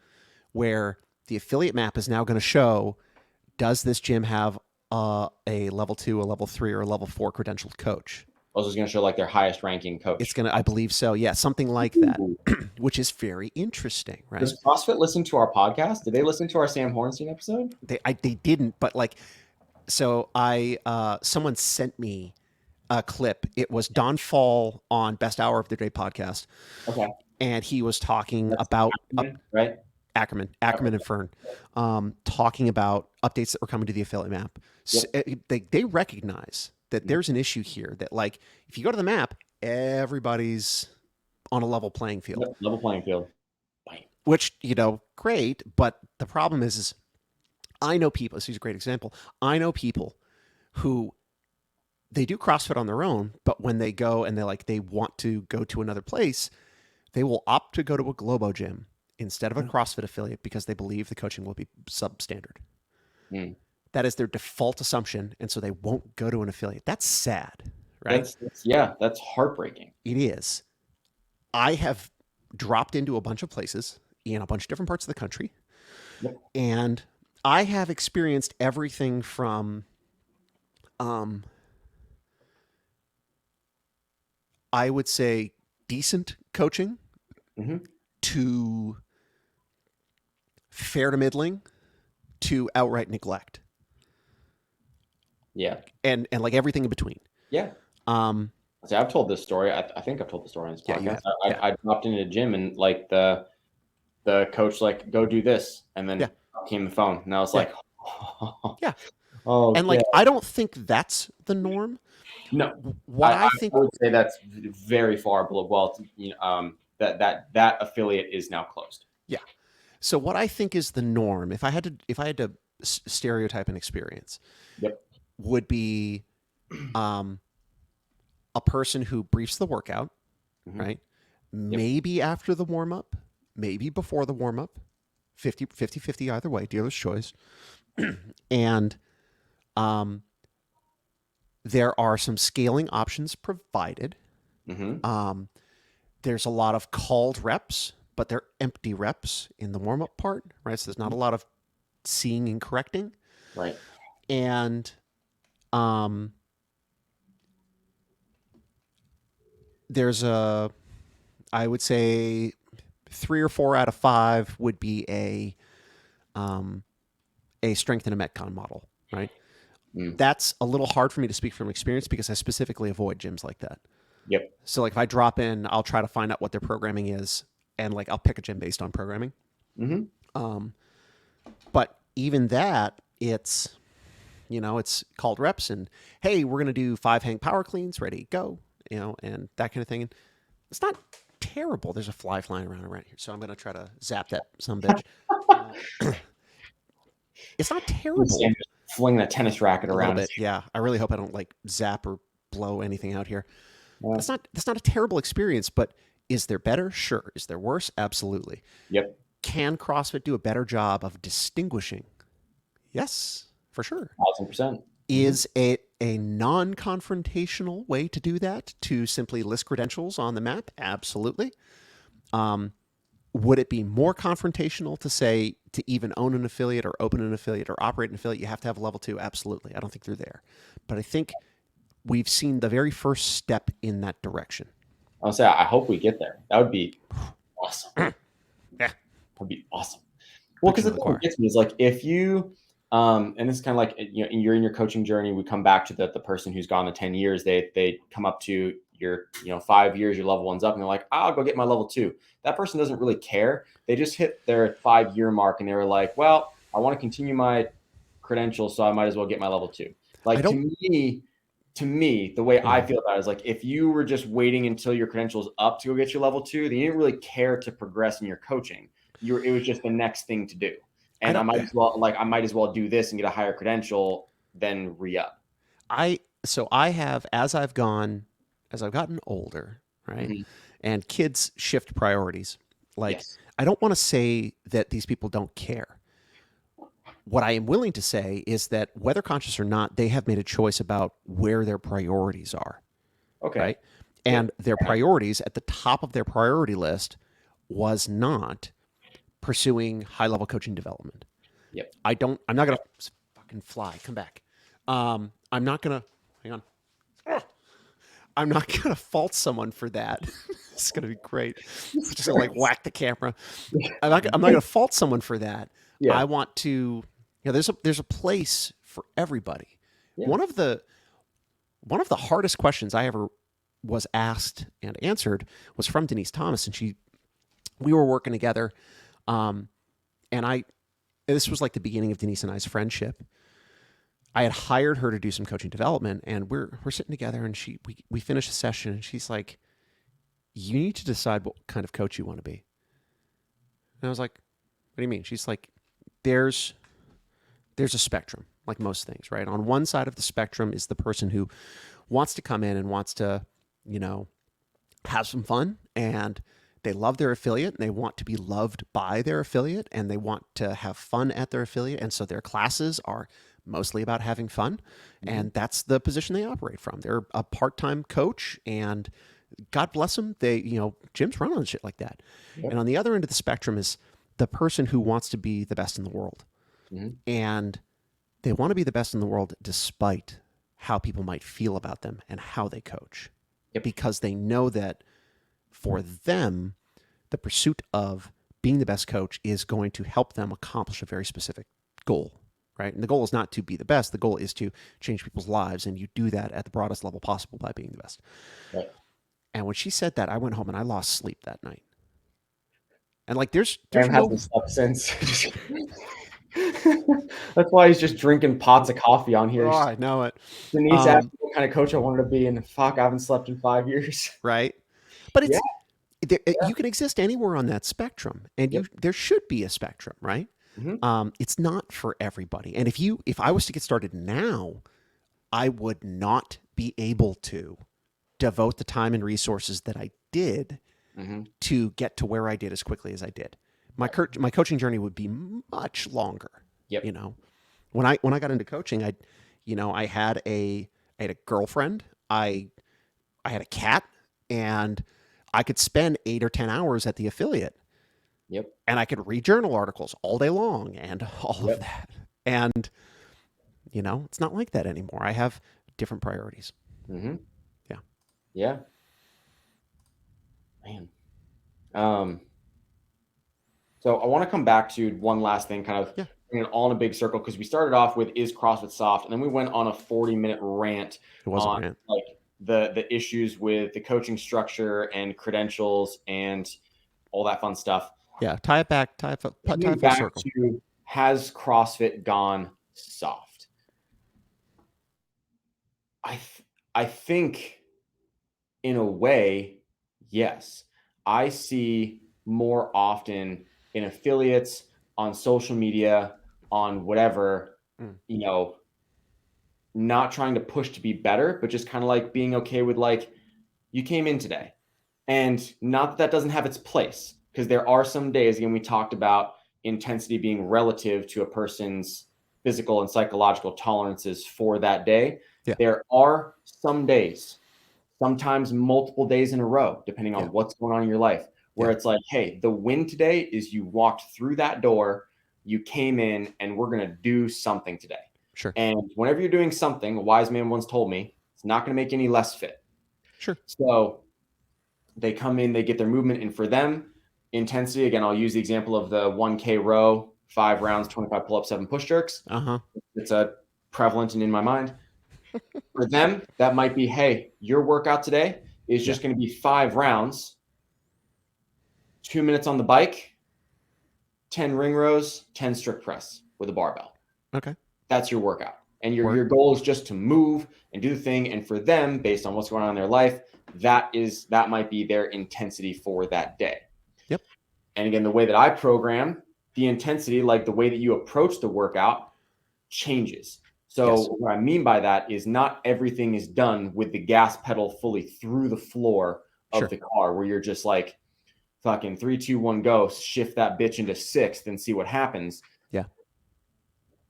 where the affiliate map is now going to show, does this gym have a level 2, a level 3, or a level 4 credentialed coach? Also, it's going to show like their highest ranking coach. It's going to, I believe so. Yeah, something like that, which is very interesting, right? Does CrossFit listen to our podcast? Did they listen to our Sam Hornstein episode? They didn't, but like, so someone sent me a clip. It was Don Fall on Best Hour of the Day podcast. Okay. And he was talking about Ackerman and Fern, talking about updates that were coming to the affiliate map. So they recognize that there's an issue here, that like, if you go to the map, everybody's on a level playing field. Level playing field. Which, great. But the problem is I know people, this is a great example. I know people who, they do CrossFit on their own, but when they go and they want to go to another place, they will opt to go to a Globo gym instead of a CrossFit affiliate because they believe the coaching will be substandard. That is their default assumption, and so they won't go to an affiliate. That's sad, right? That's heartbreaking. It is. I have dropped into a bunch of places in a bunch of different parts of the country, Yep. and I have experienced everything from, um, I would say, decent coaching Hmm. to fair to middling to outright neglect, Yeah. and like everything in between. Yeah. Um, See, I've told this story. I think I've told the story on this yeah, you podcast. have. Yeah, I dropped into the gym and like the coach like go do this, and yeah, then came the phone, and I was yeah, like, yeah. oh And yeah, like, I don't think that's the norm. no, What I I think, would say that's very far below. Well, you know, that affiliate is now closed. yeah. So what I think is the norm, if I had to stereotype an experience, Yep. would be um, a person who briefs the workout, Hmm. right? Yep. Maybe after the warm up, maybe before the warm up, 50 either way, dealer's choice. And um, there are some scaling options provided. Hmm. Um, there's a lot of called reps, but they're empty reps in the warm up part, right? So there's not a lot of seeing and correcting. Right. And um, there's I would say 3 or 4 out of 5 would be um, a strength and a Metcon model, right? Mm. That's a little hard for me to speak from experience because I specifically avoid gyms like that. Yep. So like if I drop in, I'll try to find out what their programming is, and like I'll pick a gym based on programming. Hmm. Um, but even that, it's called reps, and hey, we're gonna do 5 hang power cleans, ready, go, and that kind of thing. And it's not terrible. There's a fly flying around here, so I'm gonna try to zap that some bitch. It's not terrible. Sam just flinging a tennis racket A little around. bit, yeah. I really hope I don't like zap or blow anything out here. Yeah. That's not a terrible experience, but is there better? Sure. Is there worse? Absolutely. Yep. Can CrossFit do a better job of distinguishing? Yes, for sure. 1,000%. Hmm. Is it a non-confrontational way to do that, to simply list credentials on the map? Absolutely. Um, would it be more confrontational to say to even own an affiliate or open an affiliate or operate an affiliate, you have to have a level 2? Absolutely. I don't think they're there. But I think we've seen the very first step in that direction. I'll say I hope we get there. That would be awesome. Yeah. Would be awesome. Well, Put because you the in the thing that choir. gets me is like if you, and this is kind of like you're in your coaching journey. We come back to the person who's gone to 10 years. They come up to your 5 years, your level one's up, and they're like, I'll go get my level 2. That person doesn't really care. They just hit their 5-year mark, and they were like, well, I want to continue my credentials, so I might as well get my level 2. I Like don't. to me, the way I Mhm. feel about it is like if you were just waiting until your credentials up to go get your level 2, then you didn't really care to progress in your coaching. It was just the next thing to do. I And don't. I might as well do this and get a higher credential than re-up. I have, as I've gotten older, right? Mhm. And kids shift priorities. Like, Yes. I don't want to say that these people don't care. What I am willing to say is that whether conscious or not, they have made a choice about where their priorities are, Okay. right? And Yep. their priorities at the top of their priority list was not pursuing high level coaching development. Yep. I'm not going to fucking fly. Come back. I'm not going to, hang on. I'm not going to fault someone for that. It's going to be great. Just gonna like whack the camera. I'm not going to fault someone for that. Yeah. I want to, there's a place for everybody. Yeah. One of the hardest questions I ever was asked and answered was from Denise Thomas, and we were working together, and this was like the beginning of Denise and I's friendship. I had hired her to do some coaching development, and we're sitting together, and we finished a session, and she's like, "You need to decide what kind of coach you want to be." And I was like, "What do you mean?" She's like, "There's a spectrum, like most things, right? On one side of the spectrum is the person who wants to come in and wants to, have some fun, and they love their affiliate, and they want to be loved by their affiliate, and they want to have fun at their affiliate, and so their classes are mostly about having fun, Mhm. and that's the position they operate from. They're a part-time coach, and God bless them. They, gyms run on shit like that. And Yep. on the other end of the spectrum is the person who wants to be the best in the world. Mm-hmm. And they want to be the best in the world despite how people might feel about them and how they coach. Yep. Because they know that for them, the pursuit of being the best coach is going to help them accomplish a very specific goal, right? And the goal is not to be the best. The goal is to change people's lives. And you do that at the broadest level possible by being the best. Right. And when she said that, I went home and I lost sleep that night. And like, there's Sam no, hasn't slept since. That's why he's just drinking pots of coffee on here. oh, I know it. Denise asked me what kind of coach I wanted to be, and fuck, I haven't slept in 5 years. Right. But Yeah. you can exist anywhere on that spectrum, and Yep. there should be a spectrum, right? Mm-hmm. It's not for everybody. And if I was to get started now, I would not be able to devote the time and resources that I did Mm-hmm. to get to where I did as quickly as I did. My coaching journey would be much longer. Yep. When I got into coaching, I had a girlfriend, I had a cat, and I could spend 8 or 10 hours at the affiliate. Yep. And I could read journal articles all day long and all Yep. of that. And it's not like that anymore. I have different priorities. Mm-hmm. Yeah. Yeah. Man. Um, so I want to come back to one last thing, kind of Yeah. bring it all in a big circle, because we started off with is CrossFit soft, and then we went on a 40-minute rant It was a on rant. like the issues with the coaching structure and credentials and all that fun stuff. Yeah. Tie it back. Tie it Coming full back circle. to, has CrossFit gone soft? I think in a way, yes. I see more often in affiliates, on social media, on whatever, Mm. not trying to push to be better, but just kind of like being okay with like, you came in today. And not that that doesn't have its place, because there are some days, again, we talked about intensity being relative to a person's physical and psychological tolerances for that day. Yeah. There are some days, sometimes multiple days in a row, depending Yeah. on what's going on in your life, where Yeah. it's like, hey, the win today is you walked through that door, you came in, and we're going to do something today. Sure. And whenever you're doing something, a wise man once told me, it's not going to make you any less fit. Sure. So they come in, they get their movement, and for them, intensity, again, I'll use the example of the 1K row, 5 rounds, 25 pull-ups, 7 push jerks. Uh-huh. It's a prevalent and in my mind. For them, that might be, hey, your workout today is just going to be 5 rounds, 2 minutes on the bike, 10 ring rows, 10 strict press with a barbell. Okay. That's your workout. And your goal is just to move and do the thing. And for them, based on what's going on in their life, that might be their intensity for that day. Yep. And again, the way that I program, the intensity, like the way that you approach the workout, changes. So what I mean by that is not everything is done with the gas pedal fully through the floor of the car, where you're just like, fucking 3, 2, 1, go, shift that bitch into sixth and see what happens. Yeah.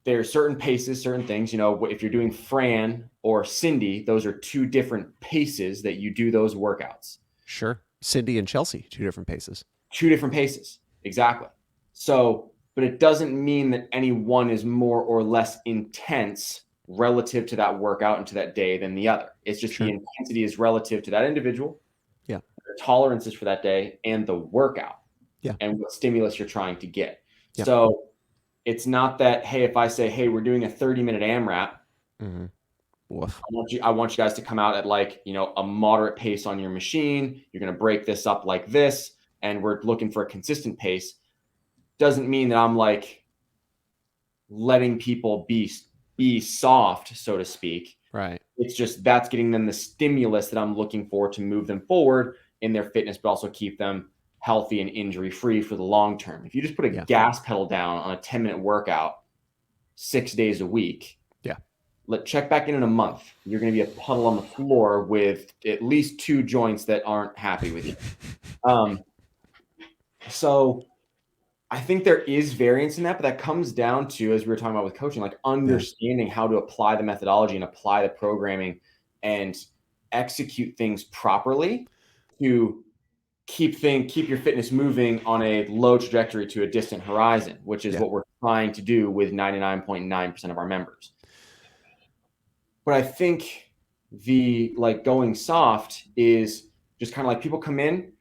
There are certain paces, certain things, if you're doing Fran or Cindy, those are 2 different paces that you do those workouts. Sure. Cindy and Chelsea, 2 different paces. 2 different paces. Exactly. So, but it doesn't mean that any one is more or less intense relative to that workout and to that day than the other. It's just the intensity is relative to that individual, yeah, their tolerances for that day, and the workout, yeah, and what stimulus you're trying to get. Yeah. So it's not that, hey, if I say, hey, we're doing a 30-minute AMRAP, Woof. I want you guys to come out at like, a moderate pace on your machine. You're going to break this up like this, and we're looking for a consistent pace. Doesn't mean that I'm like letting people be soft, so to speak. Right. It's just that's getting them the stimulus that I'm looking for to move them forward in their fitness, but also keep them healthy and injury free for the long term. If you just put a gas pedal down on a 10-minute workout 6 days a week, check back in a month. You're going to be a puddle on the floor with at least 2 joints that aren't happy with you. So I think there is variance in that, but that comes down to, as we were talking about with coaching, like understanding how to apply the methodology and apply the programming and execute things properly. to keep your fitness moving on a low trajectory to a distant horizon, which is Yeah. what we're trying to do with 99.9% of our members. But I think the like going soft is just kind of like people come in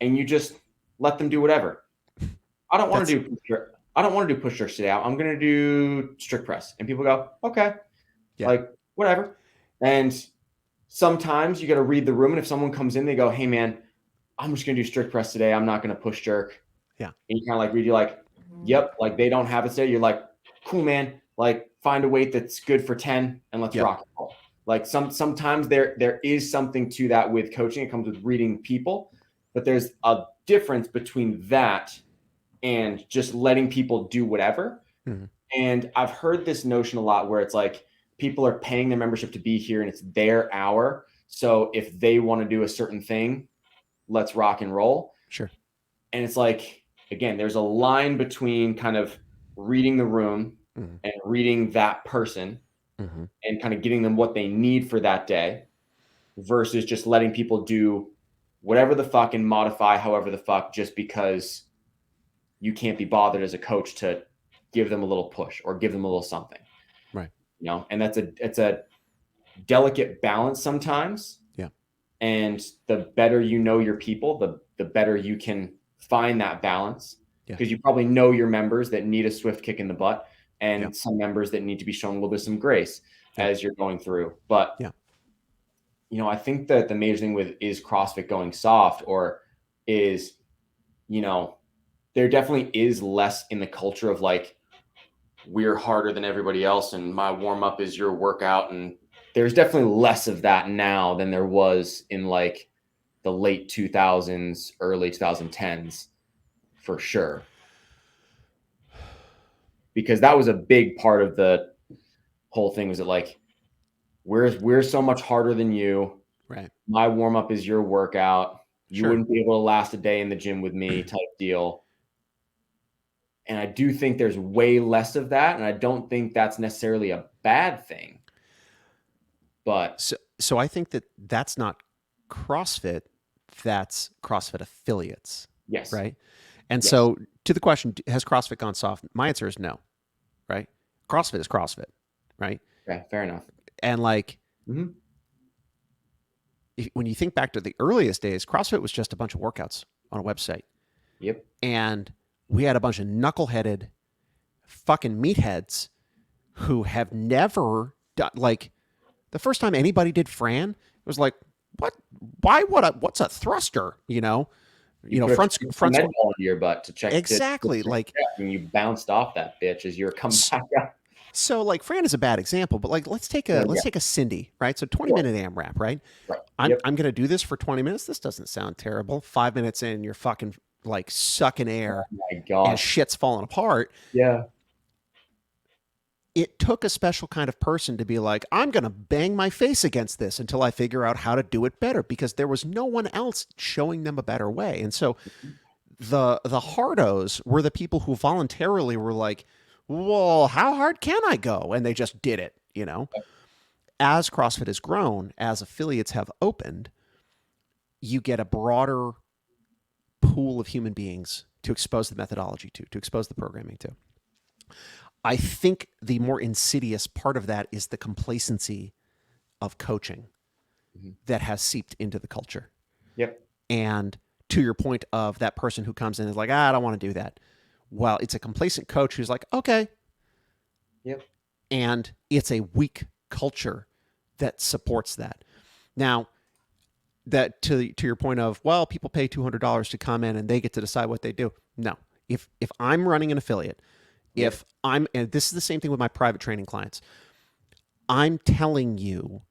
and you just let them do whatever. I don't want That's to do I don't want to do push jerks today. I'm going to do strict press. And people go, okay, yeah. like whatever. And sometimes you got to read the room. And if someone comes in, they go, hey, man, I'm just going to do strict press today. I'm not going to push jerk. Yeah. And you kind of like read, you're like, yep, like they don't have it today. You're like, cool, man. Like find a weight that's good for 10 and let's Yep. rock and roll. Like sometimes there is something to that with coaching. It comes with reading people, but there's a difference between that and just letting people do whatever. Mm-hmm. And I've heard this notion a lot where it's like people are paying their membership to be here and it's their hour. So if they want to do a certain thing, let's rock and roll. Sure. And it's like, again, there's a line between kind of reading the room Mm-hmm. and reading that person Mm-hmm. and kind of getting them what they need for that day versus just letting people do whatever the fuck and modify however the fuck just because you can't be bothered as a coach to give them a little push or give them a little something. Right. You know, and it's a delicate balance sometimes. Yeah. And the better you know your people, the better you can find that balance. Because you probably know your members that need a swift kick in the butt and some members that need to be shown a little bit of some grace as you're going through. But you know, I think that the major thing with is CrossFit going soft or is, you know, there definitely is less in the culture of like, we're harder than everybody else and my warm up is your workout. And there's definitely less of that now than there was in like the late 2000s, early 2010s for sure. Because that was a big part of the whole thing was that like, we're so much harder than you. Right. My warm up is your workout. You wouldn't be able to last a day in the gym with me type deal. And I do think there's way less of that. And I don't think that's necessarily a bad thing. But so I think that that's not CrossFit, that's CrossFit affiliates. yes. Right. And so to the question, has CrossFit gone soft? My answer is no. Right. CrossFit is CrossFit. Right. Okay. Fair enough. And like, when you think back to the earliest days, CrossFit was just a bunch of workouts on a website. Yep. And we had a bunch of knuckleheaded fucking meatheads who have never done, like, the first time anybody did Fran, it was like, what? Why? What's a thruster? You know, front med ball into your butt to check exactly. Like, and you bounced off that bitch as you're coming back up. So like Fran is a bad example, but like let's take a Cindy, right? So 20-minute AMRAP, right? I'm going to do this for 20 minutes. This doesn't sound terrible. 5 minutes in, you're fucking like sucking air and shit's falling apart. Yeah. It took a special kind of person to be like, I'm going to bang my face against this until I figure out how to do it better, because there was no one else showing them a better way. And so the hardos were the people who voluntarily were like, well, how hard can I go? And they just did it, you know. As CrossFit has grown, as affiliates have opened, you get a broader pool of human beings to expose the methodology to expose the programming to. I think the more insidious part of that is the complacency of coaching that has seeped into the culture. Yep. And to your point of that person who comes in and is like, I don't want to do that. Well, it's a complacent coach who's like, okay. Yep. And it's a weak culture that supports that. Now, that to your point of, well, people pay $200 to come in and they get to decide what they do. No. If I'm running an affiliate, and this is the same thing with my private training clients, I'm telling you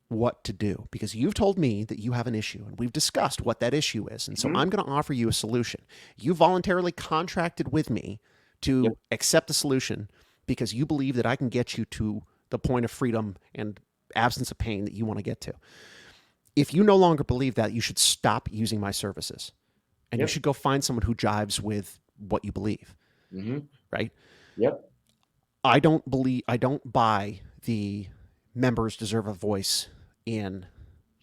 what to do because you've told me that you have an issue and we've discussed what that issue is. And so I'm going to offer you a solution. You voluntarily contracted with me to accept the solution because you believe that I can get you to the point of freedom and absence of pain that you want to get to. If you no longer believe that, you should stop using my services and you should go find someone who jives with what you believe. Right? Yep. I don't buy the members deserve a voice in,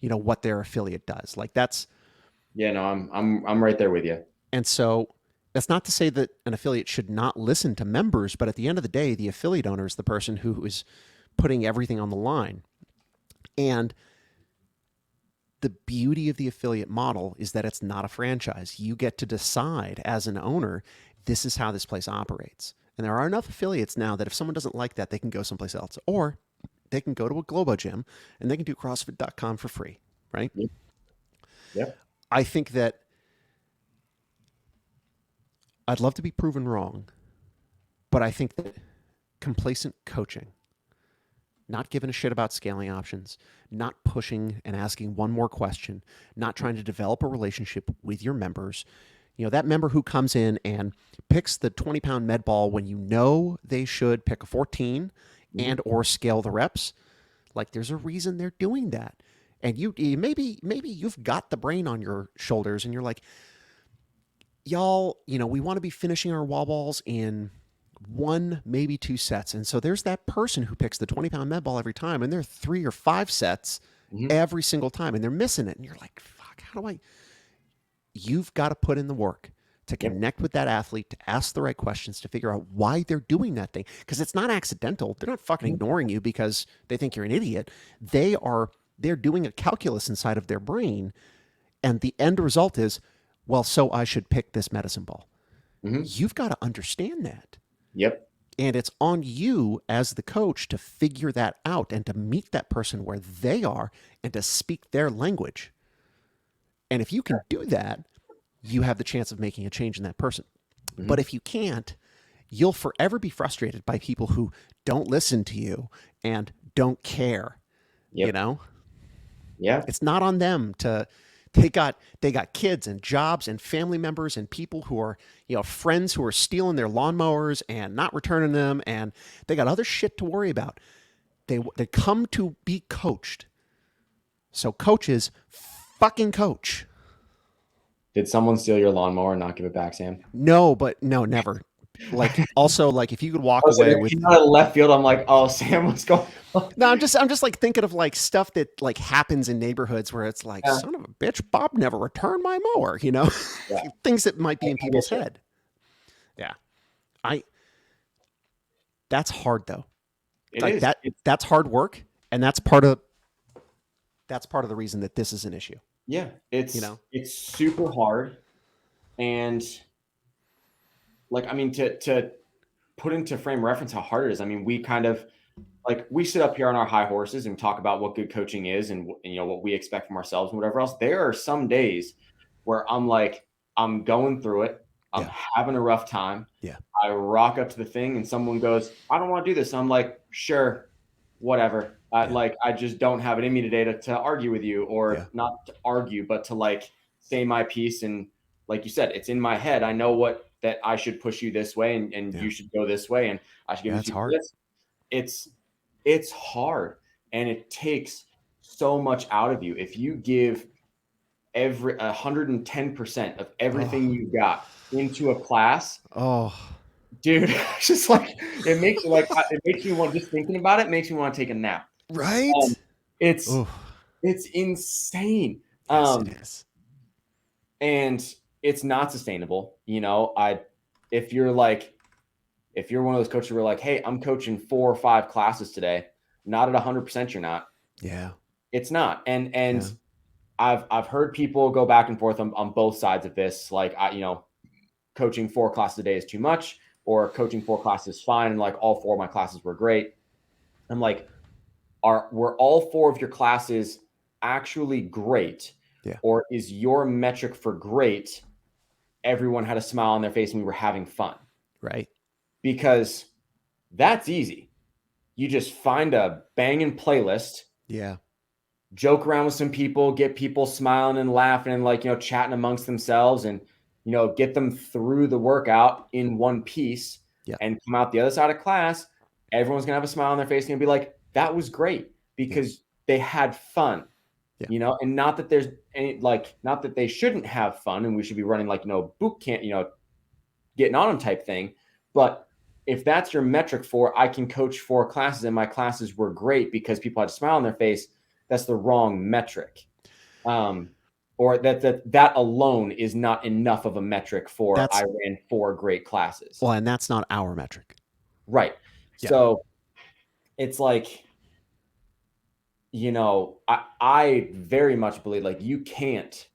what their affiliate does. Like that's Yeah, no, I'm right there with you. And so that's not to say that an affiliate should not listen to members, but at the end of the day, the affiliate owner is the person who is putting everything on the line. And the beauty of the affiliate model is that it's not a franchise. You get to decide as an owner, this is how this place operates. And there are enough affiliates now that if someone doesn't like that, they can go someplace else. Or they can go to a Globo gym and they can do CrossFit.com for free, right? Yep. Yep. I think that I'd love to be proven wrong, but I think that complacent coaching, not giving a shit about scaling options, not pushing and asking one more question, not trying to develop a relationship with your members. You know, that member who comes in and picks the 20-pound med ball when you know they should pick a 14 Mhm. and or scale the reps, like there's a reason they're doing that. And maybe you've got the brain on your shoulders and you're like, y'all, we want to be finishing our wall balls in one, maybe two sets. And so there's that person who picks the 20-pound med ball every time, and they're 3 or 5 sets Mhm. every single time, and they're missing it. And you're like, fuck, how do I? You've got to put in the work to Yep. connect with that athlete, to ask the right questions, to figure out why they're doing that thing. Because it's not accidental. They're not fucking Mhm. ignoring you because they think you're an idiot. They're doing a calculus inside of their brain, and the end result is, well, so I should pick this medicine ball. Mhm. You've got to understand that. Yep. And it's on you as the coach to figure that out and to meet that person where they are and to speak their language. And if you can do that, you have the chance of making a change in that person. But Mhm. if you can't, you'll forever be frustrated by people who don't listen to you and don't care, you Yep. know? Yeah. It's not on them to they got kids and jobs and family members and people who are, friends who are stealing their lawnmowers and not returning them, and they got other shit to worry about. They come to be coached. So coaches fucking coach. Did someone steal your lawnmower and not give it back, Sam? No, but no, never. Like also like if you could walk I was like, away I with came out of left field. I'm like, oh, Sam, what's going on? no, I'm just like thinking of like stuff that like happens in neighborhoods where it's like, Yeah. son of a bitch, Bob never returned my mower, Yeah. things that might be in I get people's you. head. Yeah. I That's hard though. It Like is. that's hard work, and that's part of the reason that this is an issue, Yeah. you know? It's super hard. And like, I mean, to put into frame reference how hard it is. I mean, we kind of like we sit up here on our high horses and talk about what good coaching is and what we expect from ourselves and whatever else. There are some days where I'm like, I'm going through it. I'm Yeah. having a rough time. Yeah. I rock up to the thing and someone goes, I don't want to do this. I'm like, sure, whatever. Yeah. Like, I just don't have it in me today to argue with you, Yeah. or not to argue, but to like say my piece. And like you said, it's in my head. I know that I should push you this way and Yeah. you should go this way. And I should give Yeah, you it's feedback. hard. It's, it's hard and it takes so much out of you. If you give every 110% of everything Oh. you got into a class, Oh. dude, it's just like it makes me want, just thinking about it makes me want to take a nap. Um, Right? it's Oh. it's insane. Yes, it Um, is. and it's not sustainable. If you're like if you're one of those coaches who are like, hey, I'm coaching 4 or 5 classes today, not at 100%, you're not. Yeah. It's not. And Yeah. I've heard people go back and forth on both sides of this. Like coaching 4 classes a day is too much, or coaching 4 classes is fine. And like all 4 of my classes were great. I'm like, were all 4 of your classes actually great? Yeah. Or is your metric for great, everyone had a smile on their face and we were having fun? Right. Because that's easy. You just find a banging playlist, Yeah. joke around with some people, get people smiling and laughing and like, chatting amongst themselves, and, get them through the workout in one piece, Yeah. and come out the other side of class. Everyone's going to have a smile on their face and be like, that was great, Yeah. because they had fun, Yeah. and not that there's any, like, not that they shouldn't have fun and we should be running like, boot camp, getting on them type thing. But if that's your metric for, I can coach 4 classes and my classes were great because people had a smile on their face, that's the wrong metric. Um, or that alone is not enough of a metric for I That's ran 4 great classes. well, and that's not our metric. Right. Yeah. So it's like, I very much believe like you can't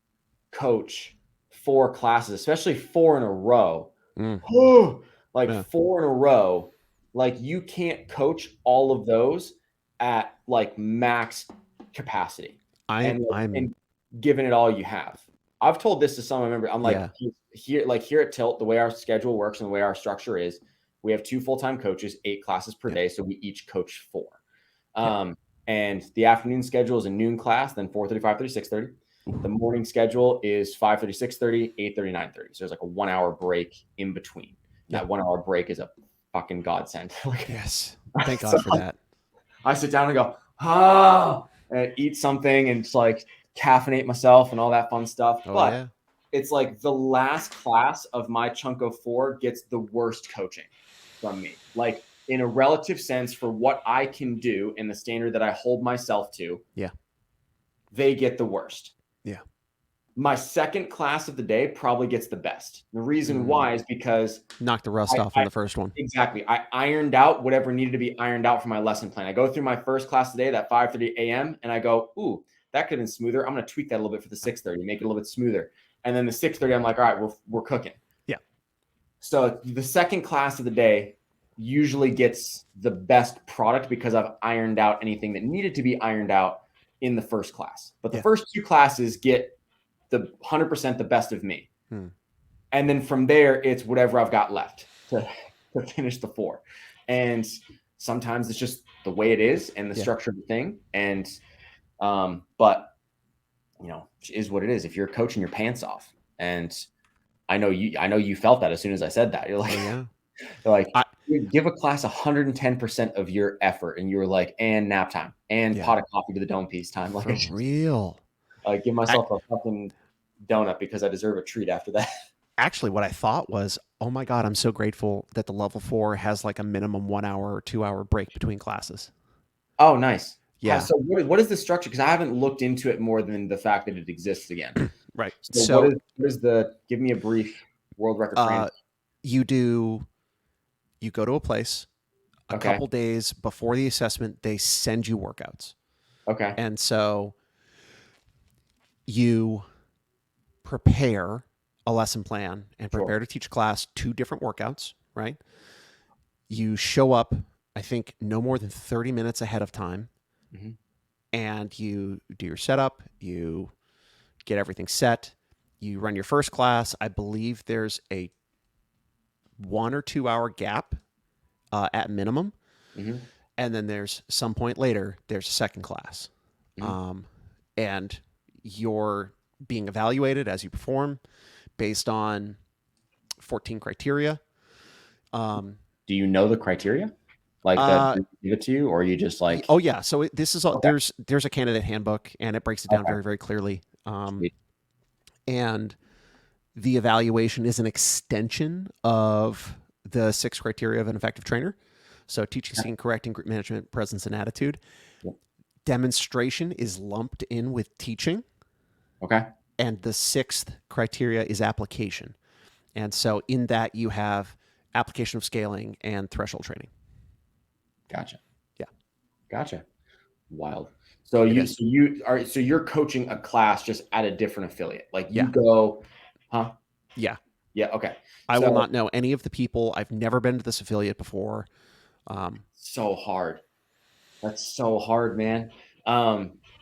coach 4 classes, especially 4 in a row. Mm. Like Yeah. 4 in a row, like you can't coach all of those at like max capacity I'm and giving it all you have. I've told this to some of my members. I'm like, yeah. here at Tilt, the way our schedule works and the way our structure is, we have 2 full-time coaches, 8 classes per Yeah. day, so we each coach 4. Yeah. And the afternoon schedule is a noon class, then 4:30, 5:30, 6:30. The morning schedule is 5:30, 6:30, 8:30, 9:30. So there's like a 1-hour break in between. And Yeah. that 1-hour break is a fucking godsend. Yes. Thank So God for that. I sit down and go, and eat something and just like caffeinate myself and all that fun stuff. Oh But yeah. it's like the last class of my chunk of 4 gets the worst coaching from me. Like in a relative sense for what I can do and the standard that I hold myself to. Yeah. They get the worst. Yeah. My second class of the day probably gets the best. The reason why is because Knock the rust off on the first one. exactly. I ironed out whatever needed to be ironed out for my lesson plan. I go through my first class today, that 5:30 a.m., and I go, ooh, that could have been smoother. I'm going to tweak that a little bit for the 6:30, make it a little bit smoother. And then the 6:30, I'm like, all right, we're cooking. Yeah. So the second class of the day usually gets the best product because I've ironed out anything that needed to be ironed out in the first class. But the first 2 classes get the 100% the best of me. And then from there, it's whatever I've got left to finish the 4. And sometimes it's just the way it is and the structure of the thing. And, but it is what it is. If you're coaching your pants off, and I know you felt that as soon as I said that. You're like, Yeah. you're like, give a class 110% of your effort, and you were like, and nap time, and pot of coffee to the dome piece time. Like, For real. Give myself a fucking donut because I deserve a treat after that. Actually, what I thought was, oh my God, I'm so grateful that the level 4 has like a minimum 1 hour or 2 hour break between classes. Oh, nice. Yeah. So what is the structure? Because I haven't looked into it more than the fact that it exists again. Right. So what is the, give me a brief world record frame. You go to a place a couple days before the assessment, they send you workouts. Okay. And so you prepare a lesson plan and prepare to teach class 2 different workouts, right? You show up, I think, no more than 30 minutes ahead of time. And you do your setup, you get everything set, you run your first class. I believe there's a 1 or 2 hour gap at minimum. And then there's some point later, there's a second class. And you're being evaluated as you perform based on 14 criteria. Do you know the criteria? Like that give it to you, or are you just like? Oh yeah. So this is all, there's a candidate handbook, and it breaks it down very, very clearly. And the evaluation is an extension of the 6 criteria of an effective trainer. So teaching, seeing, correcting, group management, presence, and attitude. Demonstration is lumped in with teaching. Okay. And the 6th criteria is application. And so in that you have application of scaling and threshold training. Gotcha. Yeah. Gotcha. Wild. So you're coaching a class just at a different affiliate. Like you go, huh? Yeah. Yeah. Okay. I will not know any of the people. I've never been to this affiliate before. So hard. That's so hard, man.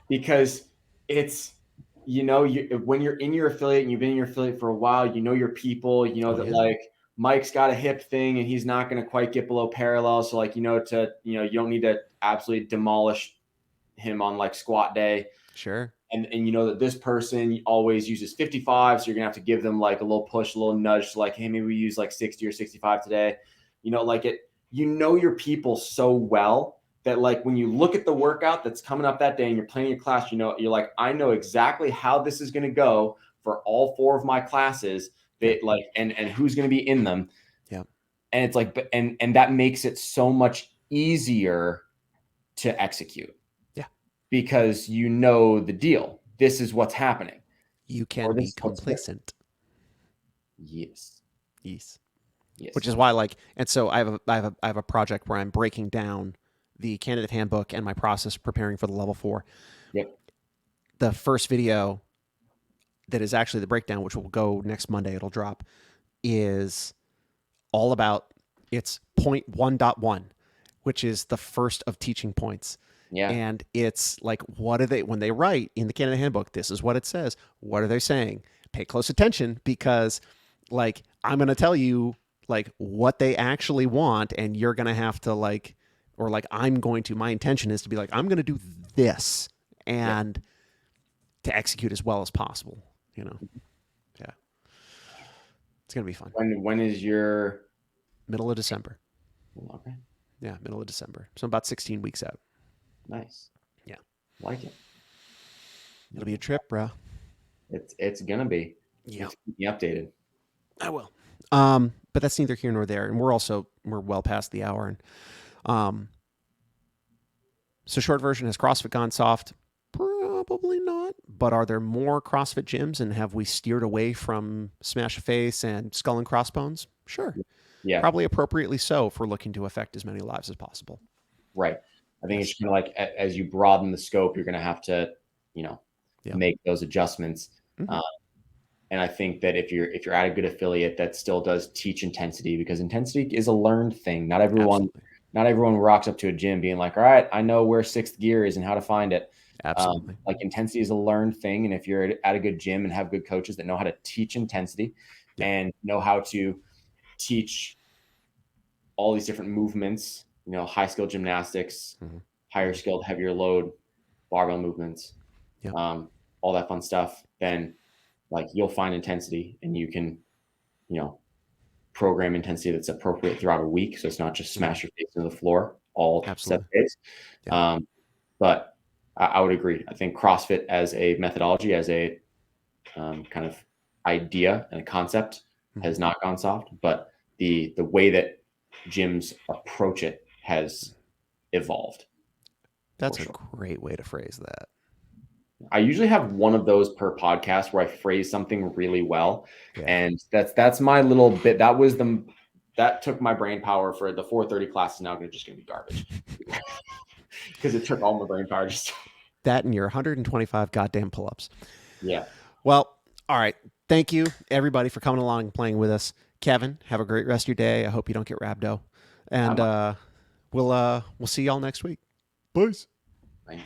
Because it's, when you're in your affiliate and you've been in your affiliate for a while, your people, like Mike's got a hip thing and he's not going to quite get below parallel. So like, you don't need to absolutely demolish him on like squat day. Sure. And you know that this person always uses 55. So you're going to have to give them like a little push, a little nudge. So like, hey, maybe we use like 60 or 65 today. Your people so well that like when you look at the workout that's coming up that day and you're planning your class, you're like, I know exactly how this is going to go for all 4 of my classes that like, and who's going to be in them. Yeah. And it's like, and that makes it so much easier to execute. Yeah. Because the deal, this is what's happening. You Or can be this, what's the, complacent. yes, Yes. Which yes, is why, like, and so I have a project where I'm breaking down the candidate handbook and my process preparing for the level 4. yep, The first video that is actually the breakdown, which will go next Monday, it'll drop, is all about its point 1.1, which is the first of teaching points. yeah, And it's like, what are they, when they write in the candidate handbook, this is what it says. What are they saying? Pay close attention, because like, I'm going to tell you like what they actually want, and you're going to have to like, or like, my intention is to be like, I'm going to do this yep. and to execute as well as possible, you know? Yeah. It's going to be fun. When is your, Middle of December. okay, Yeah. Middle of December. So I'm about 16 weeks out. nice, Yeah. like it. It'll be a trip, bro. It's gonna be. You Yeah. have to keep me updated. I will. But that's neither here nor there. And we're well past the hour. And um, so short version, has CrossFit gone soft? Probably not. But are there more CrossFit gyms, and have we steered away from smash a face and skull and crossbones? Sure. Yeah, Probably appropriately so if we're looking to affect as many lives as possible. right. I think it's Yes. kind of like as you broaden the scope, you're gonna have to, you know, Yeah. make those adjustments. Mm-hmm. Uh, and I think that if you're at a good affiliate that still does teach intensity, because intensity is a learned thing. Absolutely. Not everyone rocks up to a gym being like, all right, I know where sixth gear is and how to find it. Absolutely. Like intensity is a learned thing. And if you're at a good gym and have good coaches that know how to teach intensity Yeah. and know how to teach all these different movements, high skill gymnastics, Mm-hmm. higher skilled, heavier load, barbell movements, Yeah. all that fun stuff, then like you'll find intensity and you can, program intensity that's appropriate throughout a week. So it's not just smash your face into the floor all 7 Absolutely. days. Yeah. But I would agree. I think CrossFit as a methodology, as a kind of idea and a concept has not gone soft, but the way that gyms approach it has evolved. That's For a sure. great way to phrase that. I usually have one of those per podcast where I phrase something really well. Yeah. And that's my little bit. That took my brain power. For the 4:30 class is now just gonna be garbage. Because it took all my brain power just That and your 125 goddamn pull-ups. yeah. Well, all right. Thank you, everybody, for coming along and playing with us. Kevin, have a great rest of your day. I hope you don't get rhabdo. And we'll see y'all next week. Peace. Fine.